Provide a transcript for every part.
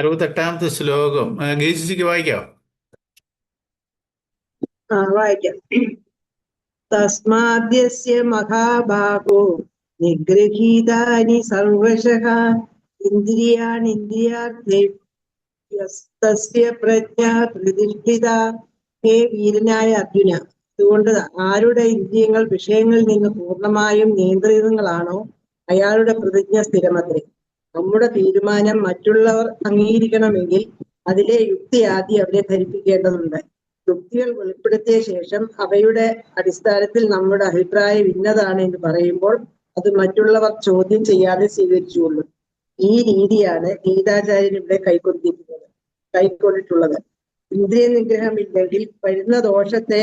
68-ാമത്തെ ശ്ലോകം ഗീസിക്ക് വായിക്കാം. വായിക്കാം. തസ്മാദ്യസ്യ മഹാഭാഗോ നിഗൃഹീതാനി സർവശഃ ഇന്ദ്രിയാണിന്ദ്രിയാർത്ഥേഭ്യസ്തസ്യ പ്രജ്ഞാ പ്രതിഷ്ഠിത. ഹേ വീരനായ അർജുന, അതുകൊണ്ട് ആരുടെ ഇന്ദ്രിയങ്ങൾ വിഷയങ്ങളിൽ നിന്ന് പൂർണ്ണമായും നിയന്ത്രിതങ്ങളാണോ അയാളുടെ പ്രതിജ്ഞ സ്ഥിരമത്രേ. നമ്മുടെ തീരുമാനം മറ്റുള്ളവർ അംഗീകരിക്കണമെങ്കിൽ അതിലെ യുക്തി ആദ്യം അവരെ ധരിപ്പിക്കേണ്ടതുണ്ട്. യുക്തികൾ വെളിപ്പെടുത്തിയ ശേഷം അവയുടെ അടിസ്ഥാനത്തിൽ നമ്മുടെ അഭിപ്രായം ഇന്നതാണ് എന്ന് പറയുമ്പോൾ അത് മറ്റുള്ളവർ ചോദ്യം ചെയ്യാതെ സ്വീകരിച്ചുകൊള്ളും. ഈ രീതിയാണ് ഗീതാചാര്യൻ ഇവിടെ കൈക്കൊണ്ടിട്ടുള്ളത്. ഇന്ദ്രിയ നിഗ്രഹമില്ലെങ്കിൽ വരുന്ന ദോഷത്തെ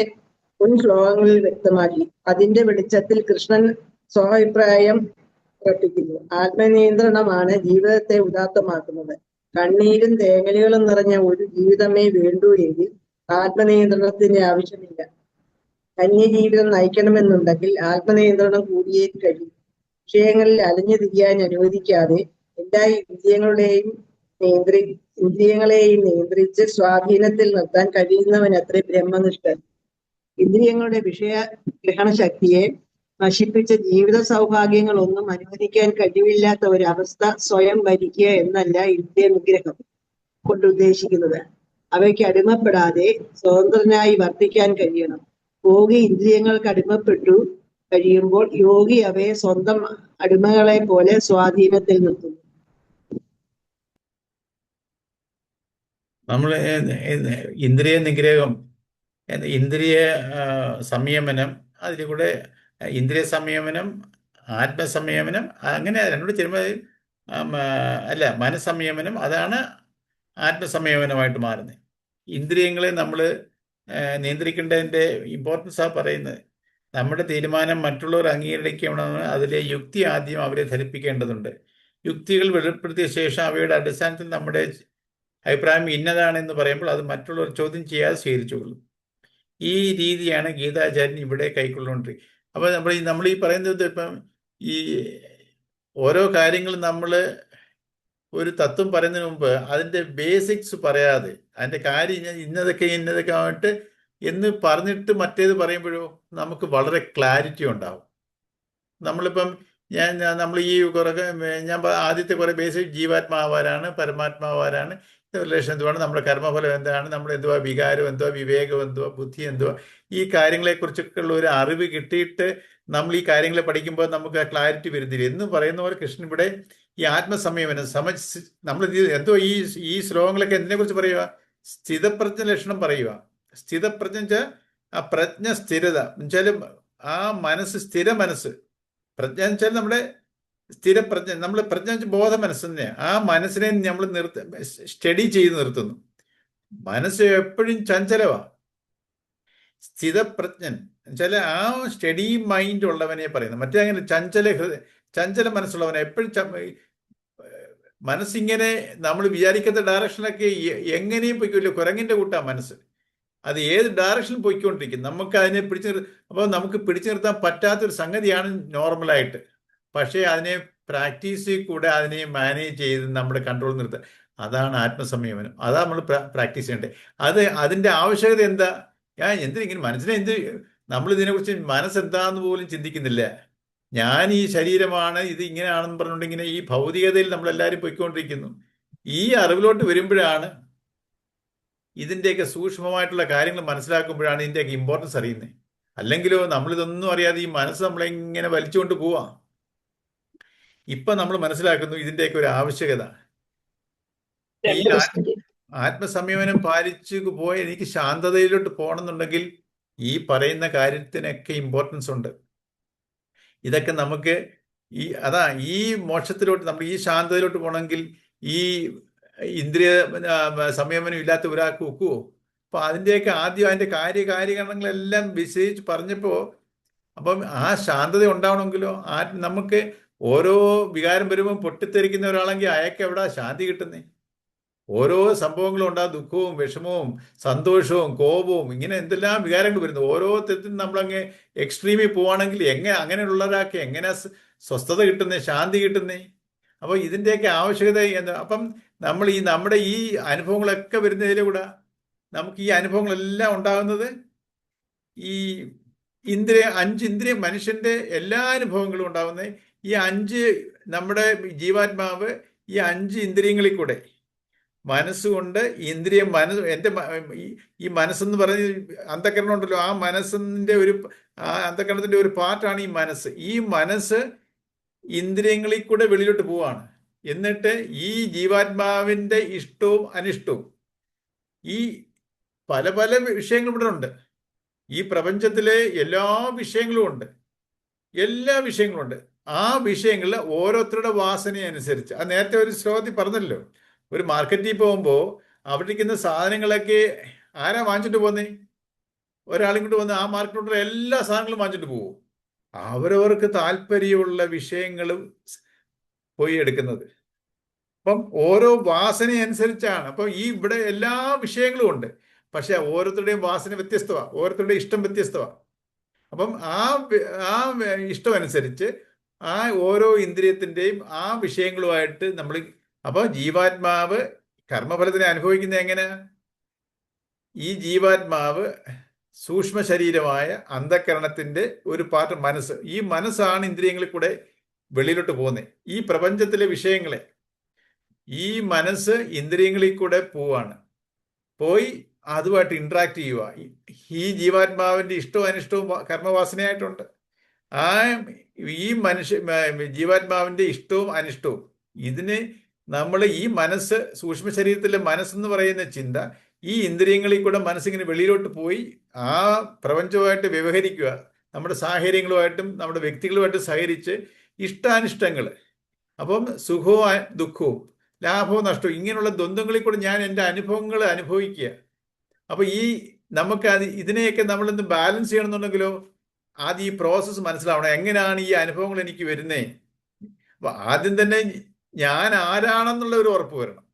മുൻ ശ്ലോകങ്ങളിൽ വ്യക്തമാക്കി. അതിന്റെ വെളിച്ചത്തിൽ കൃഷ്ണൻ സ്വാഭിപ്രായം പ്രകടിപ്പിക്കുന്നു. ആത്മനിയന്ത്രണമാണ് ജീവിതത്തെ ഉദാത്തമാക്കുന്നത്. കണ്ണീരും തേങ്ങലുകളും നിറഞ്ഞ ഒരു ജീവിതമേ വേണ്ടൂ എങ്കിൽ ആത്മനിയന്ത്രണത്തിന്റെ ആവശ്യമില്ല. അന്യജീവിതം നയിക്കണമെന്നുണ്ടെങ്കിൽ ആത്മനിയന്ത്രണം കൂടിയേ കഴിയും. വിഷയങ്ങളിൽ അലഞ്ഞു തിരിയാൻ അനുവദിക്കാതെ എല്ലാ ഇന്ദ്രിയങ്ങളെയും നിയന്ത്രിച്ച് സ്വാധീനത്തിൽ നിർത്താൻ കഴിയുന്നവനത്രേ ബ്രഹ്മനിഷ്ഠൻ. ഇന്ദ്രിയങ്ങളുടെ വിഷയ ഗ്രഹണ ശക്തിയെ നശിപ്പിച്ച ജീവിത സൗഭാഗ്യങ്ങളൊന്നും അനുവദിക്കാൻ കഴിവില്ലാത്ത ഒരവസ്ഥ സ്വയം ഭരിക്കുക എന്നല്ല ഇന്ദ്രിയ നിഗ്രഹം കൊണ്ട് ഉദ്ദേശിക്കുന്നത്. അവയ്ക്ക് അടിമപ്പെടാതെ സ്വതന്ത്രനായി വർത്തിക്കാൻ കഴിയണം. യോഗി ഇന്ദ്രിയങ്ങൾക്ക് അടിമപ്പെട്ടു കഴിയുമ്പോൾ യോഗി അവയെ സ്വന്തം അടിമകളെ പോലെ സ്വാധീനത്തിൽ നിർത്തുന്നു. നമ്മൾ ഇന്ദ്രിയ നിഗ്രഹം, ഇന്ദ്രിയ സംയമനം, അതിൽ കൂടെ ഇന്ദ്രിയ സംയമനം, ആത്മസംയമനം, അങ്ങനെ രണ്ടോട് ചേരുമ്പോൾ അല്ല, മനസ്സംയമനം, അതാണ് ആത്മസംയമനമായിട്ട് മാറുന്നത്. ഇന്ദ്രിയങ്ങളെ നമ്മൾ നിയന്ത്രിക്കേണ്ടതിൻ്റെ ഇമ്പോർട്ടൻസാണ് പറയുന്നത്. നമ്മുടെ തീരുമാനം മറ്റുള്ളവർ അംഗീകരിക്കണമെന്ന് അതിലെ യുക്തി ആദ്യം അവരെ ധരിപ്പിക്കേണ്ടതുണ്ട്. യുക്തികൾ വെളിപ്പെടുത്തിയ ശേഷം അവയുടെ അടിസ്ഥാനത്തിൽ നമ്മുടെ അഭിപ്രായം ഇന്നതാണെന്ന് പറയുമ്പോൾ അത് മറ്റുള്ളവർ ചോദ്യം ചെയ്യാതെ സ്വീകരിച്ചുകൊള്ളും. ഈ രീതിയാണ് ഗീതാചാര്യൻ ഇവിടെ കൈക്കൊള്ളുകൊണ്ടിരിക്കുന്നത്. അപ്പോൾ നമ്മൾ ഈ പറയുന്നത് ഇപ്പം ഈ ഓരോ കാര്യങ്ങളും നമ്മൾ ഒരു തത്വം പറയുന്നതിന് മുമ്പ് അതിൻ്റെ ബേസിക്സ് പറയാതെ അതിൻ്റെ കാര്യം ഇന്നതൊക്കെ ആയിട്ട് എന്ന് പറഞ്ഞിട്ട് മറ്റേത് പറയുമ്പോഴോ നമുക്ക് വളരെ ക്ലാരിറ്റി ഉണ്ടാവും. നമ്മളിപ്പം നമ്മൾ ഈ കുറേ ആദ്യത്തെ കുറേ ബേസിക് ജീവാത്മാവാരാണ്, പരമാത്മാവാരാണ്, റിലേഷൻ എന്തുവാണ്, നമ്മുടെ കർമ്മഫലം എന്താണ്, നമ്മൾ എന്തുവാ വികാരം എന്തുവാ, വിവേകം എന്തുവാ, ബുദ്ധി എന്തുവാ, ഈ കാര്യങ്ങളെക്കുറിച്ചൊക്കെ ഉള്ള ഒരു അറിവ് കിട്ടിയിട്ട് നമ്മൾ ഈ കാര്യങ്ങളെ പഠിക്കുമ്പോൾ നമുക്ക് ആ ക്ലാരിറ്റി വരുന്നില്ല എന്ന് പറയുന്ന പോലെ കൃഷ്ണൻ ഇവിടെ ഈ ആത്മസംയമനം നമ്മൾ എന്തോ ഈ ശ്ലോകങ്ങളൊക്കെ എന്തിനെക്കുറിച്ച് പറയുക? സ്ഥിതപ്രജ്ഞ ലക്ഷണം പറയുക. സ്ഥിതപ്രജ്ഞ വെച്ചാൽ ആ പ്രജ്ഞ സ്ഥിരത എന്നുവെച്ചാലും ആ മനസ്സ് സ്ഥിര മനസ്സ്. പ്രജ്ഞ വെച്ചാൽ നമ്മുടെ സ്ഥിരപ്രജ്ഞ, നമ്മൾ പ്രജ്ഞ വെച്ചാൽ ബോധ മനസ്സ് തന്നെയാണ്. ആ മനസ്സിനെ നമ്മൾ സ്റ്റഡി ചെയ്ത് നിർത്തുന്നു. മനസ്സ് എപ്പോഴും ചഞ്ചലമാണ്. സ്ഥിതപ്രജ്ഞൻ എന്നുവെച്ചാൽ ആ സ്റ്റഡി മൈൻഡ് ഉള്ളവനെ പറയുന്നത്. മറ്റേ അങ്ങനെ ചഞ്ചല മനസ്സുള്ളവനെ എപ്പോഴും മനസ്സിങ്ങനെ നമ്മൾ വിചാരിക്കുന്ന ഡയറക്ഷനൊക്കെ എങ്ങനെയും പോയിക്കില്ല. കുരങ്ങിന്റെ കൂട്ടാ മനസ്സ്. അത് ഏത് ഡയറക്ഷനിൽ പോയിക്കൊണ്ടിരിക്കും. നമുക്ക് അതിനെ അപ്പോൾ നമുക്ക് പിടിച്ചു നിർത്താൻ പറ്റാത്തൊരു സംഗതിയാണ് നോർമലായിട്ട്. പക്ഷേ അതിനെ പ്രാക്ടീസിൽ കൂടെ അതിനെ മാനേജ് ചെയ്ത് നമ്മുടെ കൺട്രോൾ നിർത്തുക, അതാണ് ആത്മസംയമനം. അതാണ് നമ്മൾ പ്രാക്ടീസ് ചെയ്യേണ്ടത്. അതിൻ്റെ ആവശ്യകത എന്താ? എന്തിനിങ്ങനെ മനസ്സിനെ നമ്മൾ ഇതിനെക്കുറിച്ച് മനസ്സെന്താന്ന് പോലും ചിന്തിക്കുന്നില്ല. ഞാൻ ഈ ശരീരമാണ്, ഇത് ഇങ്ങനെയാണെന്ന് പറഞ്ഞുകൊണ്ട് ഇങ്ങനെ ഈ ഭൗതികതയിൽ നമ്മളെല്ലാവരും പൊയ്ക്കൊണ്ടിരിക്കുന്നു. ഈ അറിവിലോട്ട് വരുമ്പോഴാണ് ഇതിൻ്റെയൊക്കെ സൂക്ഷ്മമായിട്ടുള്ള കാര്യങ്ങൾ മനസ്സിലാക്കുമ്പോഴാണ് ഇതിൻ്റെയൊക്കെ ഇമ്പോർട്ടൻസ് അറിയുന്നത്. അല്ലെങ്കിലോ നമ്മളിതൊന്നും അറിയാതെ ഈ മനസ്സ് നമ്മളെങ്ങനെ വലിച്ചുകൊണ്ട് പോവാം. ഇപ്പം നമ്മൾ മനസ്സിലാക്കുന്നു ഇതിൻ്റെയൊക്കെ ഒരു ആവശ്യകത. ഈ ആത്മസംയമനം പാലിച്ചു പോയ എനിക്ക് ശാന്തതയിലോട്ട് പോകണമെന്നുണ്ടെങ്കിൽ ഈ പറയുന്ന കാര്യത്തിനൊക്കെ ഇമ്പോർട്ടൻസ് ഉണ്ട്. ഇതൊക്കെ നമുക്ക് ഈ മോക്ഷത്തിലോട്ട്, നമ്മൾ ഈ ശാന്തതയിലോട്ട് പോകണമെങ്കിൽ ഈ ഇന്ദ്രിയ സംയമനം ഇല്ലാത്ത ഒരാൾക്ക് ഒക്കുവോ? അപ്പോൾ അതിൻ്റെയൊക്കെ ആദ്യം അതിൻ്റെ കാര്യകാരണങ്ങളെല്ലാം വിശദീകരിച്ച് പറഞ്ഞപ്പോൾ, അപ്പം ആ ശാന്തത ഉണ്ടാവണമെങ്കിലോ നമുക്ക് ഓരോ വികാരം വരുമ്പോൾ പൊട്ടിത്തെറിക്കുന്ന ഒരാളെങ്കിൽ അയാൾക്ക് എവിടെ ശാന്തി കിട്ടുന്നേ? ഓരോ സംഭവങ്ങളും ഉണ്ടാകും, ദുഃഖവും വിഷമവും സന്തോഷവും കോപവും, ഇങ്ങനെ എന്തെല്ലാം വികാരങ്ങൾ വരുന്നു. ഓരോ തരത്തിലും നമ്മളങ്ങ് എക്സ്ട്രീമിൽ പോവുകയാണെങ്കിൽ അങ്ങനെയുള്ള ഒരാൾക്ക് എങ്ങനെ സ്വസ്ഥത കിട്ടുന്നേ, ശാന്തി കിട്ടുന്നേ? അപ്പോൾ ഇതിൻ്റെയൊക്കെ ആവശ്യകത അപ്പം നമ്മുടെ ഈ അനുഭവങ്ങളൊക്കെ വരുന്നതിലൂടെ നമുക്ക് ഈ അനുഭവങ്ങളെല്ലാം ഉണ്ടാകുന്നത് ഈ അഞ്ച് ഇന്ദ്രിയ മനുഷ്യന്റെ എല്ലാ അനുഭവങ്ങളും ഉണ്ടാകുന്നത് ഈ അഞ്ച് നമ്മുടെ ജീവാത്മാവ് ഈ അഞ്ച് ഇന്ദ്രിയങ്ങളിൽ കൂടെ മനസ്സുകൊണ്ട് ഇന്ദ്രിയം ഈ മനസ്സെന്ന് പറഞ്ഞ അന്ധകരണം ഉണ്ടല്ലോ, ആ മനസ്സിന്റെ ആ അന്ധകരണത്തിന്റെ ഒരു പാർട്ടാണ് ഈ മനസ്സ്. ഈ മനസ്സ് ഇന്ദ്രിയങ്ങളിൽ കൂടെ വെളിയിലോട്ട് പോവാണ്. എന്നിട്ട് ഈ ജീവാത്മാവിന്റെ ഇഷ്ടവും അനിഷ്ടവും ഈ പല പല വിഷയങ്ങൾ ഇവിടെ ഉണ്ട്. ഈ പ്രപഞ്ചത്തിലെ എല്ലാ വിഷയങ്ങളും ഉണ്ട്, എല്ലാ വിഷയങ്ങളും ഉണ്ട്. ആ വിഷയങ്ങളിൽ ഓരോരുത്തരുടെ വാസനയനുസരിച്ച്, അത് നേരത്തെ ഒരു ശ്ലോകത്തിൽ പറഞ്ഞല്ലോ, ഒരു മാർക്കറ്റിൽ പോകുമ്പോൾ അവിടെ ഇരിക്കുന്ന സാധനങ്ങളൊക്കെ ആരാ വാങ്ങിച്ചിട്ട് പോന്നേ? ഒരാളിങ്ങോട്ട് വന്ന് ആ മാർക്കറ്റിലുള്ള എല്ലാ സാധനങ്ങളും വാങ്ങിച്ചിട്ട് പോകും. അവരവർക്ക് താല്പര്യമുള്ള വിഷയങ്ങളും പോയി എടുക്കുന്നത്. അപ്പം ഓരോ വാസന അനുസരിച്ചാണ്. അപ്പം ഇവിടെ എല്ലാ വിഷയങ്ങളും ഉണ്ട്, പക്ഷെ ഓരോരുത്തരുടെയും വാസന വ്യത്യസ്തമാണ്, ഓരോരുത്തരുടെയും ഇഷ്ടം വ്യത്യസ്തമാണ്. അപ്പം ആ ഇഷ്ടം അനുസരിച്ച് ആ ഓരോ ഇന്ദ്രിയത്തിൻ്റെയും ആ വിഷയങ്ങളുമായിട്ട് നമ്മൾ, അപ്പോൾ ജീവാത്മാവ് കർമ്മഫലത്തിനെ അനുഭവിക്കുന്നത് എങ്ങനെ? ഈ ജീവാത്മാവ് സൂക്ഷ്മ ശരീരമായ അന്ധകരണത്തിന്റെ ഒരു പാർട്ട് മനസ്സ്. ഈ മനസ്സാണ് ഇന്ദ്രിയങ്ങളിൽ കൂടെ വെളിയിലോട്ട് പോകുന്നത്. ഈ പ്രപഞ്ചത്തിലെ വിഷയങ്ങളെ ഈ മനസ്സ് ഇന്ദ്രിയങ്ങളിൽ കൂടെ പോവാണ്, പോയി അതുമായിട്ട് ഇന്ററാക്ട് ചെയ്യുക. ഈ ജീവാത്മാവിന്റെ ഇഷ്ടവും അനിഷ്ടവും കർമ്മവാസനയായിട്ടുണ്ട്. ആ ഈ ജീവാത്മാവിന്റെ ഇഷ്ടവും അനിഷ്ടവും ഇതിന് നമ്മൾ ഈ മനസ്സ്, സൂക്ഷ്മ ശരീരത്തിലെ മനസ്സെന്ന് പറയുന്ന ചിന്ത ഈ ഇന്ദ്രിയങ്ങളിൽ കൂടെ മനസ്സിങ്ങനെ വെളിയിലോട്ട് പോയി ആ പ്രപഞ്ചവുമായിട്ട് വ്യവഹരിക്കുക. നമ്മുടെ സാഹചര്യങ്ങളുമായിട്ടും നമ്മുടെ വ്യക്തികളുമായിട്ട് സഹകരിച്ച് ഇഷ്ടാനിഷ്ടങ്ങൾ, അപ്പം സുഖവും ദുഃഖവും ലാഭവും നഷ്ടവും ഇങ്ങനെയുള്ള ദ്വന്ദ്ങ്ങളിൽ കൂടെ ഞാൻ എൻ്റെ അനുഭവങ്ങൾ അനുഭവിക്കുക. അപ്പൊ നമുക്ക് ഇതിനെയൊക്കെ നമ്മളൊന്ന് ബാലൻസ് ചെയ്യണമെന്നുണ്ടെങ്കിലോ ആദ്യം ഈ പ്രോസസ്സ് മനസ്സിലാവണം. എങ്ങനെയാണ് ഈ അനുഭവങ്ങൾ എനിക്ക് വരുന്നേ? അപ്പൊ ആദ്യം തന്നെ ഞാൻ ആരാണെന്നുള്ള ഒരു ഉറപ്പ് വരണം.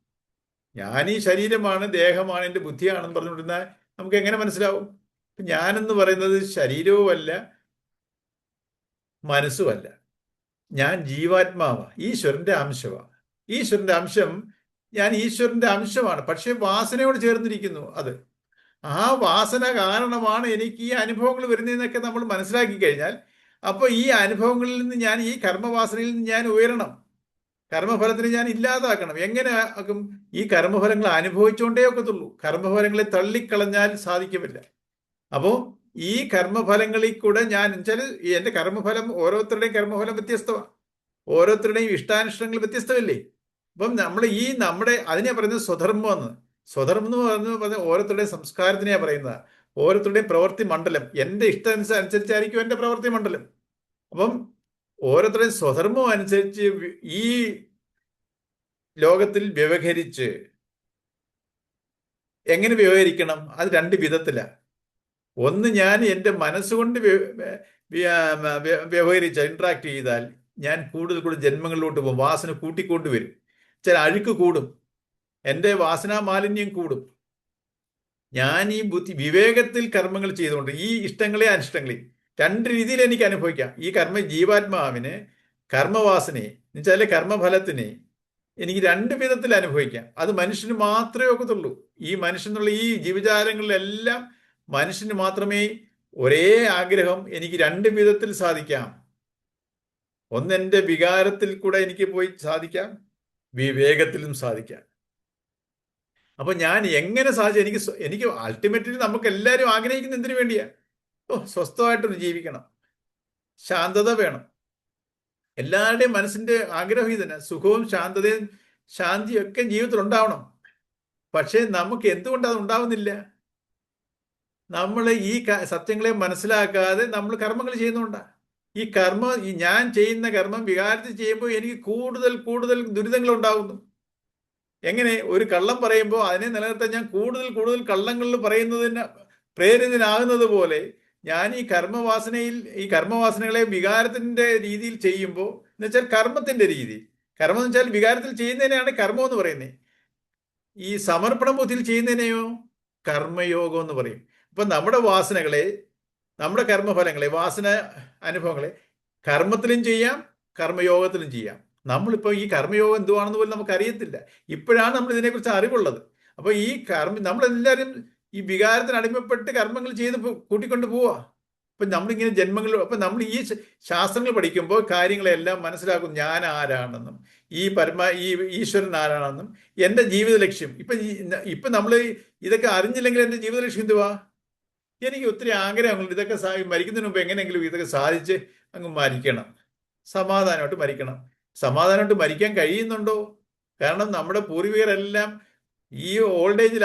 ഞാൻ ഈ ശരീരമാണ്, ദേഹമാണ്, എൻ്റെ ബുദ്ധിയാണെന്ന് പറഞ്ഞുകൊണ്ടിരുന്നാൽ നമുക്ക് എങ്ങനെ മനസ്സിലാവും? ഞാനെന്ന് പറയുന്നത് ശരീരവുമല്ല മനസ്സുമല്ല, ഞാൻ ജീവാത്മാവാണ്, ഈശ്വരന്റെ അംശമാണ്. ഈശ്വരന്റെ അംശം, ഞാൻ ഈശ്വരന്റെ അംശമാണ്, പക്ഷെ വാസനയോട് ചേർന്നിരിക്കുന്നു. അത് ആ വാസന കാരണമാണ് എനിക്ക് ഈ അനുഭവങ്ങൾ വരുന്നതെന്നൊക്കെ നമ്മൾ മനസ്സിലാക്കി കഴിഞ്ഞാൽ, അപ്പോൾ ഈ അനുഭവങ്ങളിൽ നിന്ന് ഞാൻ, ഈ കർമ്മവാസനയിൽ നിന്ന് ഞാൻ ഉയരണം, കർമ്മഫലത്തിന് ഞാൻ ഇല്ലാതാക്കണം. എങ്ങനെ ആക്കും? ഈ കർമ്മഫലങ്ങൾ അനുഭവിച്ചുകൊണ്ടേ ഒക്കത്തുള്ളൂ. കർമ്മഫലങ്ങളെ തള്ളിക്കളഞ്ഞാൽ സാധിക്കുമില്ല. അപ്പോൾ ഈ കർമ്മഫലങ്ങളിൽ കൂടെ ഞാൻ വെച്ചാൽ എൻ്റെ കർമ്മഫലം, ഓരോരുത്തരുടെയും കർമ്മഫലം വ്യത്യസ്തമാണ്, ഓരോരുത്തരുടെയും ഇഷ്ടാനിഷ്ടങ്ങൾ വ്യത്യസ്തമല്ലേ? അപ്പം നമ്മുടെ അതിനെ പറയുന്നത് സ്വധർമ്മം എന്ന്. സ്വധർമ്മം എന്ന് പറഞ്ഞ ഓരോരുത്തരുടെയും സംസ്കാരത്തിനെയാണ് പറയുന്നത്, ഓരോരുത്തരുടെയും പ്രവൃത്തി മണ്ഡലം. എൻ്റെ ഇഷ്ടം അനുസരിച്ചായിരിക്കും എൻ്റെ പ്രവൃത്തി മണ്ഡലം. അപ്പം ഓരോരുത്തരുടെയും സ്വധർമ്മം അനുസരിച്ച് ഈ ലോകത്തിൽ വ്യവഹരിച്ച്, എങ്ങനെ വ്യവഹരിക്കണം? അത് രണ്ട് വിധത്തിലാണ്. ഒന്ന്, ഞാൻ എൻ്റെ മനസ്സുകൊണ്ട് വ്യവഹരിച്ച ഇന്ററാക്ട് ചെയ്താൽ ഞാൻ കൂടുതൽ ജന്മങ്ങളിലോട്ട് പോകും, വാസന കൂട്ടിക്കൊണ്ട് വരും, ചില അഴുക്ക് കൂടും, എൻ്റെ വാസനാ മാലിന്യം കൂടും. ഞാൻ ഈ വിവേകത്തിൽ കർമ്മങ്ങൾ ചെയ്തുകൊണ്ട് ഈ ഇഷ്ടങ്ങളെ അനിഷ്ടങ്ങളെ രണ്ട് രീതിയിൽ എനിക്ക് അനുഭവിക്കാം. ഈ ജീവാത്മാവിന് കർമ്മവാസനയെ എന്നുവെച്ചാൽ കർമ്മഫലത്തിനെ എനിക്ക് രണ്ട് വിധത്തിൽ അനുഭവിക്കാം. അത് മനുഷ്യന് മാത്രമേ ഒക്കത്തുള്ളൂ. ഈ മനുഷ്യനുള്ള ഈ ജീവജാലങ്ങളിലെല്ലാം മനുഷ്യന് മാത്രമേ ഒരേ ആഗ്രഹം എനിക്ക് രണ്ട് വിധത്തിൽ സാധിക്കാം. ഒന്ന് എൻ്റെ വികാരത്തിൽ കൂടെ എനിക്ക് പോയി സാധിക്കാം, വിവേകത്തിലും സാധിക്കാം. അപ്പൊ ഞാൻ എങ്ങനെ സാധിച്ചു? എനിക്ക് അൾട്ടിമേറ്റ്ലി നമുക്ക് എല്ലാവരും ആഗ്രഹിക്കുന്ന എന്തിനു വേണ്ടിയാ? സ്വസ്ഥമായിട്ടൊന്ന് ജീവിക്കണം, ശാന്തത വേണം. എല്ലാവരുടെയും മനസ്സിന്റെ ആഗ്രഹം ഇതന്നെ, സുഖവും ശാന്തതയും ശാന്തിയും ഒക്കെ ജീവിതത്തിൽ ഉണ്ടാവണം. പക്ഷെ നമുക്ക് എന്തുകൊണ്ട് അത് ഉണ്ടാവുന്നില്ല? നമ്മൾ ഈ സത്യങ്ങളെ മനസ്സിലാക്കാതെ നമ്മൾ കർമ്മങ്ങൾ ചെയ്യുന്നുണ്ടാ. ഞാൻ ചെയ്യുന്ന കർമ്മം വികാരത്തിൽ ചെയ്യുമ്പോൾ എനിക്ക് കൂടുതൽ കൂടുതൽ ദുരിതങ്ങൾ ഉണ്ടാകുന്നു. എങ്ങനെ? ഒരു കള്ളം പറയുമ്പോൾ അതിനെ നിലനിർത്താൻ ഞാൻ കൂടുതൽ കൂടുതൽ കള്ളങ്ങളിൽ പറയുന്നതിന് പ്രേരിതനാകുന്നത് പോലെ ഞാൻ ഈ കർമ്മവാസനകളെ വികാരത്തിന്റെ രീതിയിൽ ചെയ്യുമ്പോൾ, എന്ന് വെച്ചാൽ കർമ്മത്തിന്റെ രീതി, കർമ്മം എന്ന് വെച്ചാൽ വികാരത്തിൽ ചെയ്യുന്നതിനെയാണ് കർമ്മം എന്ന് പറയുന്നത്. ഈ സമർപ്പണ ബുദ്ധിയിൽ ചെയ്യുന്നതിനെയോ കർമ്മയോഗം എന്ന് പറയും. അപ്പൊ നമ്മുടെ വാസനകളെ, നമ്മുടെ കർമ്മഫലങ്ങളെ, വാസന അനുഭവങ്ങളെ കർമ്മത്തിലും ചെയ്യാം, കർമ്മയോഗത്തിലും ചെയ്യാം. നമ്മളിപ്പോൾ ഈ കർമ്മയോഗം എന്തുവാണെന്ന് പോലും നമുക്ക് അറിയത്തില്ല. ഇപ്പോഴാണ് നമ്മൾ ഇതിനെക്കുറിച്ച് അറിവുള്ളത്. അപ്പോൾ ഈ നമ്മളെല്ലാവരും ഈ വികാരത്തിന് അടിമപ്പെട്ട് കർമ്മങ്ങൾ ചെയ്ത് കൂട്ടിക്കൊണ്ട് പോവാ. അപ്പം നമ്മളിങ്ങനെ ജന്മങ്ങൾ, അപ്പം നമ്മൾ ഈ ശാസ്ത്രങ്ങൾ പഠിക്കുമ്പോൾ കാര്യങ്ങളെല്ലാം മനസ്സിലാക്കും. ഞാൻ ആരാണെന്നും ഈ ഈശ്വരൻ ആരാണെന്നും എൻ്റെ ജീവിത ലക്ഷ്യം. ഇപ്പം നമ്മൾ ഇതൊക്കെ അറിഞ്ഞില്ലെങ്കിൽ എൻ്റെ ജീവിത ലക്ഷ്യം എന്തുവാ? എനിക്ക് ഒത്തിരി ആഗ്രഹങ്ങളുണ്ട്. ഇതൊക്കെ മരിക്കുന്നതിന് മുമ്പ് എങ്ങനെയെങ്കിലും ഇതൊക്കെ സാധിച്ച് അങ്ങ് മരിക്കണം, സമാധാനമായിട്ട് മരിക്കണം. സമാധാനമായിട്ട് മരിക്കാൻ കഴിയുന്നുണ്ടോ? കാരണം നമ്മുടെ പൂർവികരെല്ലാം ഈ ഓൾഡ് ഏജിൽ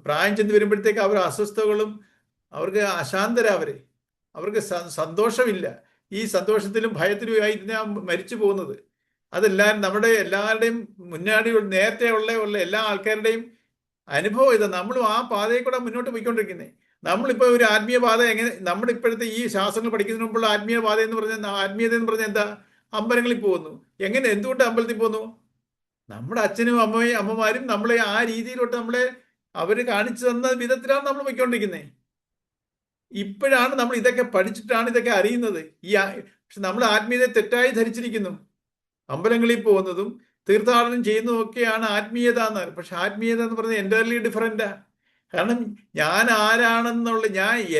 പ്രായം ചെന്ന് വരുമ്പോഴത്തേക്ക് അവർ അസ്വസ്ഥകളും, അവർക്ക് അശാന്തരാവരെ, അവർക്ക് സന്തോഷമില്ല. ഈ സന്തോഷത്തിലും ഭയത്തിലുമായി ഇതിനാ മരിച്ചു പോകുന്നത്. അതെല്ലാം നമ്മുടെ എല്ലാവരുടെയും മുന്നാടി നേരത്തെ ഉള്ള എല്ലാ ആൾക്കാരുടെയും അനുഭവം ഇത്. നമ്മളും ആ പാതയിൽ കൂടെ മുന്നോട്ട് പോയിക്കൊണ്ടിരിക്കുന്നത്. നമ്മളിപ്പോൾ ഒരു ആത്മീയ പാത എങ്ങനെ, നമ്മുടെ ഇപ്പോഴത്തെ ഈ ശാസ്ത്രങ്ങൾ പഠിക്കുന്നതിന് മുമ്പുള്ള ആത്മീയ പാത എന്ന് പറഞ്ഞാൽ, ആത്മീയത എന്ന് പറഞ്ഞാൽ എന്താ? അമ്പലങ്ങളിൽ പോകുന്നു. എന്തുകൊണ്ട് അമ്പലത്തിൽ പോകുന്നു? നമ്മുടെ അച്ഛനും അമ്മമാരും നമ്മളെ ആ രീതിയിലോട്ട് അവർ കാണിച്ചു തന്ന വിധത്തിലാണ് നമ്മൾ പോയിക്കൊണ്ടിരിക്കുന്നത്. ഇപ്പോഴാണ് നമ്മൾ ഇതൊക്കെ പഠിച്ചിട്ടാണ് ഇതൊക്കെ അറിയുന്നത്. പക്ഷെ നമ്മൾ ആത്മീയതയെ തെറ്റായി ധരിച്ചിരിക്കുന്നു. അമ്പലങ്ങളിൽ പോകുന്നതും തീർത്ഥാടനം ചെയ്യുന്നതും ഒക്കെയാണ് ആത്മീയത എന്ന്. പക്ഷെ ആത്മീയത എന്ന് പറഞ്ഞാൽ എൻ്റയർലി ഡിഫറൻറ്റാ. കാരണം ഞാൻ ആരാണെന്നുള്ള,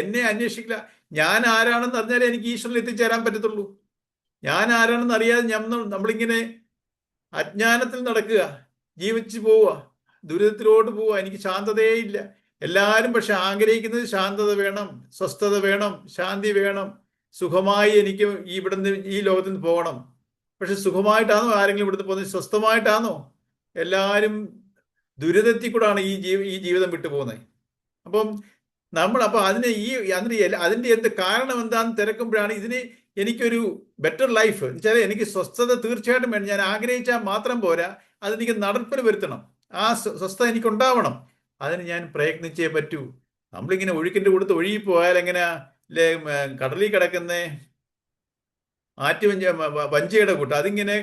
എന്നെ അന്വേഷിക്കില്ല. ഞാൻ ആരാണെന്ന് അറിഞ്ഞാലേ എനിക്ക് ഈശ്വരനിൽ എത്തിച്ചേരാൻ പറ്റത്തുള്ളൂ. ഞാൻ ആരാണെന്ന് അറിയാതെ നമ്മളിങ്ങനെ അജ്ഞാനത്തിൽ നടക്കുക, ജീവിച്ചു പോവുക, ദുരിതത്തിലോട്ട് പോവുക. എനിക്ക് ശാന്തതയേ ഇല്ല. എല്ലാവരും പക്ഷെ ആഗ്രഹിക്കുന്നത് ശാന്തത വേണം, സ്വസ്ഥത വേണം, ശാന്തി വേണം, സുഖമായി എനിക്ക് ഇവിടുന്ന് ഈ ലോകത്തിൽ നിന്ന് പോകണം. പക്ഷെ സുഖമായിട്ടാണോ ആരെങ്കിലും ഇവിടുന്ന് പോകുന്നത്? സ്വസ്ഥമായിട്ടാണോ? എല്ലാവരും ദുരിതത്തിൽ കൂടാണ് ഈ ജീവിതം വിട്ടു പോകുന്നത്. അപ്പം അപ്പോൾ അതിന്റെ എന്ത് കാരണം എന്താണെന്ന് തിരക്കുമ്പോഴാണ് എനിക്കൊരു ബെറ്റർ ലൈഫ് എന്ന് വെച്ചാൽ എനിക്ക് സ്വസ്ഥത തീർച്ചയായിട്ടും വേണം. ഞാൻ ആഗ്രഹിച്ചാൽ മാത്രം പോരാ, അതെനിക്ക് നടപ്പിൽ വരുത്തണം. ആ സ്വസ്ഥത എനിക്കുണ്ടാവണം. അതിന് ഞാൻ പ്രയത്നിച്ചേ പറ്റൂ. നമ്മളിങ്ങനെ ഒഴുക്കിന്റെ കൂടത്ത് ഒഴുകിപ്പോയാൽ എങ്ങനെയാ കടലിൽ കിടക്കുന്നേ വഞ്ചിയുടെ കൂട്ട്, അതിങ്ങനെ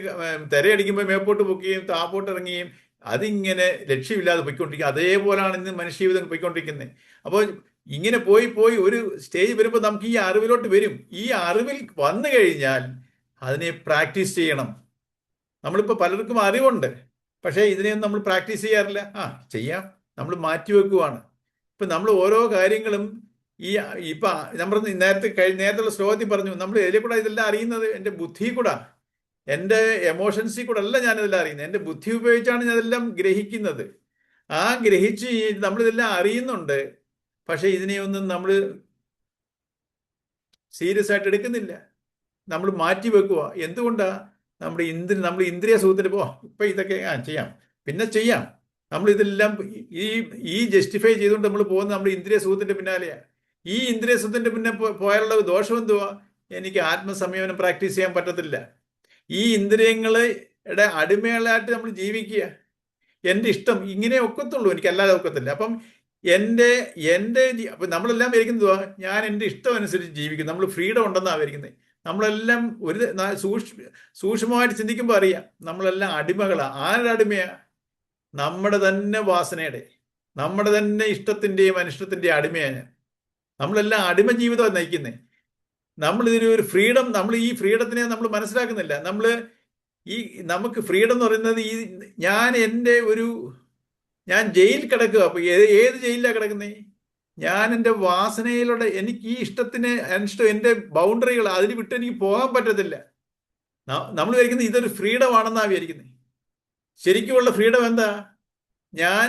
തിരയടിക്കുമ്പോൾ മേപ്പോട്ട് പൊക്കുകയും താപ്പോട്ട് ഇറങ്ങുകയും അതിങ്ങനെ ലക്ഷ്യമില്ലാതെ പോയിക്കൊണ്ടിരിക്കുക. അതേപോലെയാണ് ഇന്ന് മനുഷ്യജീവിതം പോയിക്കൊണ്ടിരിക്കുന്നത്. അപ്പോൾ ഇങ്ങനെ പോയി ഒരു സ്റ്റേജ് വരുമ്പോൾ നമുക്ക് ഈ അറിവിലോട്ട് വരും. ഈ അറിവിൽ വന്നു കഴിഞ്ഞാൽ അതിനെ പ്രാക്ടീസ് ചെയ്യണം. നമ്മളിപ്പോൾ പലർക്കും അറിവുണ്ട്, പക്ഷേ ഇതിനെയൊന്നും നമ്മൾ പ്രാക്ടീസ് ചെയ്യാറില്ല. ചെയ്യാം, നമ്മൾ മാറ്റിവെക്കുവാണ്. ഇപ്പം നമ്മൾ ഓരോ കാര്യങ്ങളും നമ്മൾ നേരത്തെ ശ്ലോകത്തിൽ പറഞ്ഞു, നമ്മൾ ഇതിലെ കൂടെ ഇതെല്ലാം അറിയുന്നത് എൻ്റെ ബുദ്ധി കൂടെ, എൻ്റെ എമോഷൻസിൽ കൂടെ അല്ല ഞാനിതെല്ലാം അറിയുന്നത്. എൻ്റെ ബുദ്ധി ഉപയോഗിച്ചാണ് ഞാനെല്ലാം ഗ്രഹിക്കുന്നത്. ഗ്രഹിച്ച് നമ്മളിതെല്ലാം അറിയുന്നുണ്ട്. പക്ഷെ ഇതിനെയൊന്നും നമ്മൾ സീരിയസ് ആയിട്ട് എടുക്കുന്നില്ല. നമ്മൾ മാറ്റി വെക്കുക. എന്തുകൊണ്ടാ? നമ്മൾ ഇന്ദ്രിയ സുഖത്തിന് ഇപ്പം ഇതൊക്കെ ചെയ്യാം, പിന്നെ ചെയ്യാം. നമ്മളിതെല്ലാം ഈ ജസ്റ്റിഫൈ ചെയ്തുകൊണ്ട് നമ്മൾ പോകുന്നത് നമ്മുടെ ഇന്ദ്രിയ സുഖത്തിന്റെ പിന്നാലെയാണ്. ഈ ഇന്ദ്രിയ സുഖത്തിന്റെ പിന്നെ പോയാലുള്ള ദോഷം എന്തുവാ? എനിക്ക് ആത്മസംയമനം പ്രാക്ടീസ് ചെയ്യാൻ പറ്റത്തില്ല. ഈ ഇന്ദ്രിയങ്ങളുടെ അടിമകളായിട്ട് നമ്മൾ ജീവിക്കുക. എൻ്റെ ഇഷ്ടം ഇങ്ങനെ ഒക്കത്തുള്ളൂ, എനിക്ക് അല്ലാതെ ഒക്കത്തില്ല. അപ്പം അപ്പം നമ്മളെല്ലാം വിചാരിക്കുന്നതുവാ, ഞാൻ എൻ്റെ ഇഷ്ടം അനുസരിച്ച് ജീവിക്കും, നമ്മൾ ഫ്രീഡം ഉണ്ടെന്നാണ് വിചാരിക്കുന്നത്. നമ്മളെല്ലാം സൂക്ഷ്മമായിട്ട് ചിന്തിക്കുമ്പോൾ അറിയാം, നമ്മളെല്ലാം അടിമകളാണ്. ആരുടെ അടിമയാ? നമ്മുടെ തന്നെ വാസനയുടെ, നമ്മുടെ തന്നെ ഇഷ്ടത്തിൻ്റെയും അനിഷ്ടത്തിൻ്റെയും അടിമയാണ്. നമ്മളെല്ലാം അടിമ ജീവിതമാണ് നയിക്കുന്നത്. ഒരു ഫ്രീഡം, നമ്മൾ ഈ ഫ്രീഡത്തിനെ നമ്മൾ മനസ്സിലാക്കുന്നില്ല. നമുക്ക് ഫ്രീഡം എന്ന് പറയുന്നത് ഞാൻ ജയിലിൽ കിടക്കുക. അപ്പൊ ഏത് ജയിലിലാണ് കിടക്കുന്നത്? ഞാൻ എൻ്റെ വാസനയിലൂടെ എനിക്ക് ഈ അനിഷ്ടം, എൻ്റെ ബൗണ്ടറികൾ അതിന് വിട്ട് എനിക്ക് പോകാൻ പറ്റത്തില്ല. നമ്മൾ വിചാരിക്കുന്നത് ഇതൊരു ഫ്രീഡം ആണെന്നാണ് വിചാരിക്കുന്നത്. ശരിക്കുമുള്ള ഫ്രീഡം എന്താ? ഞാൻ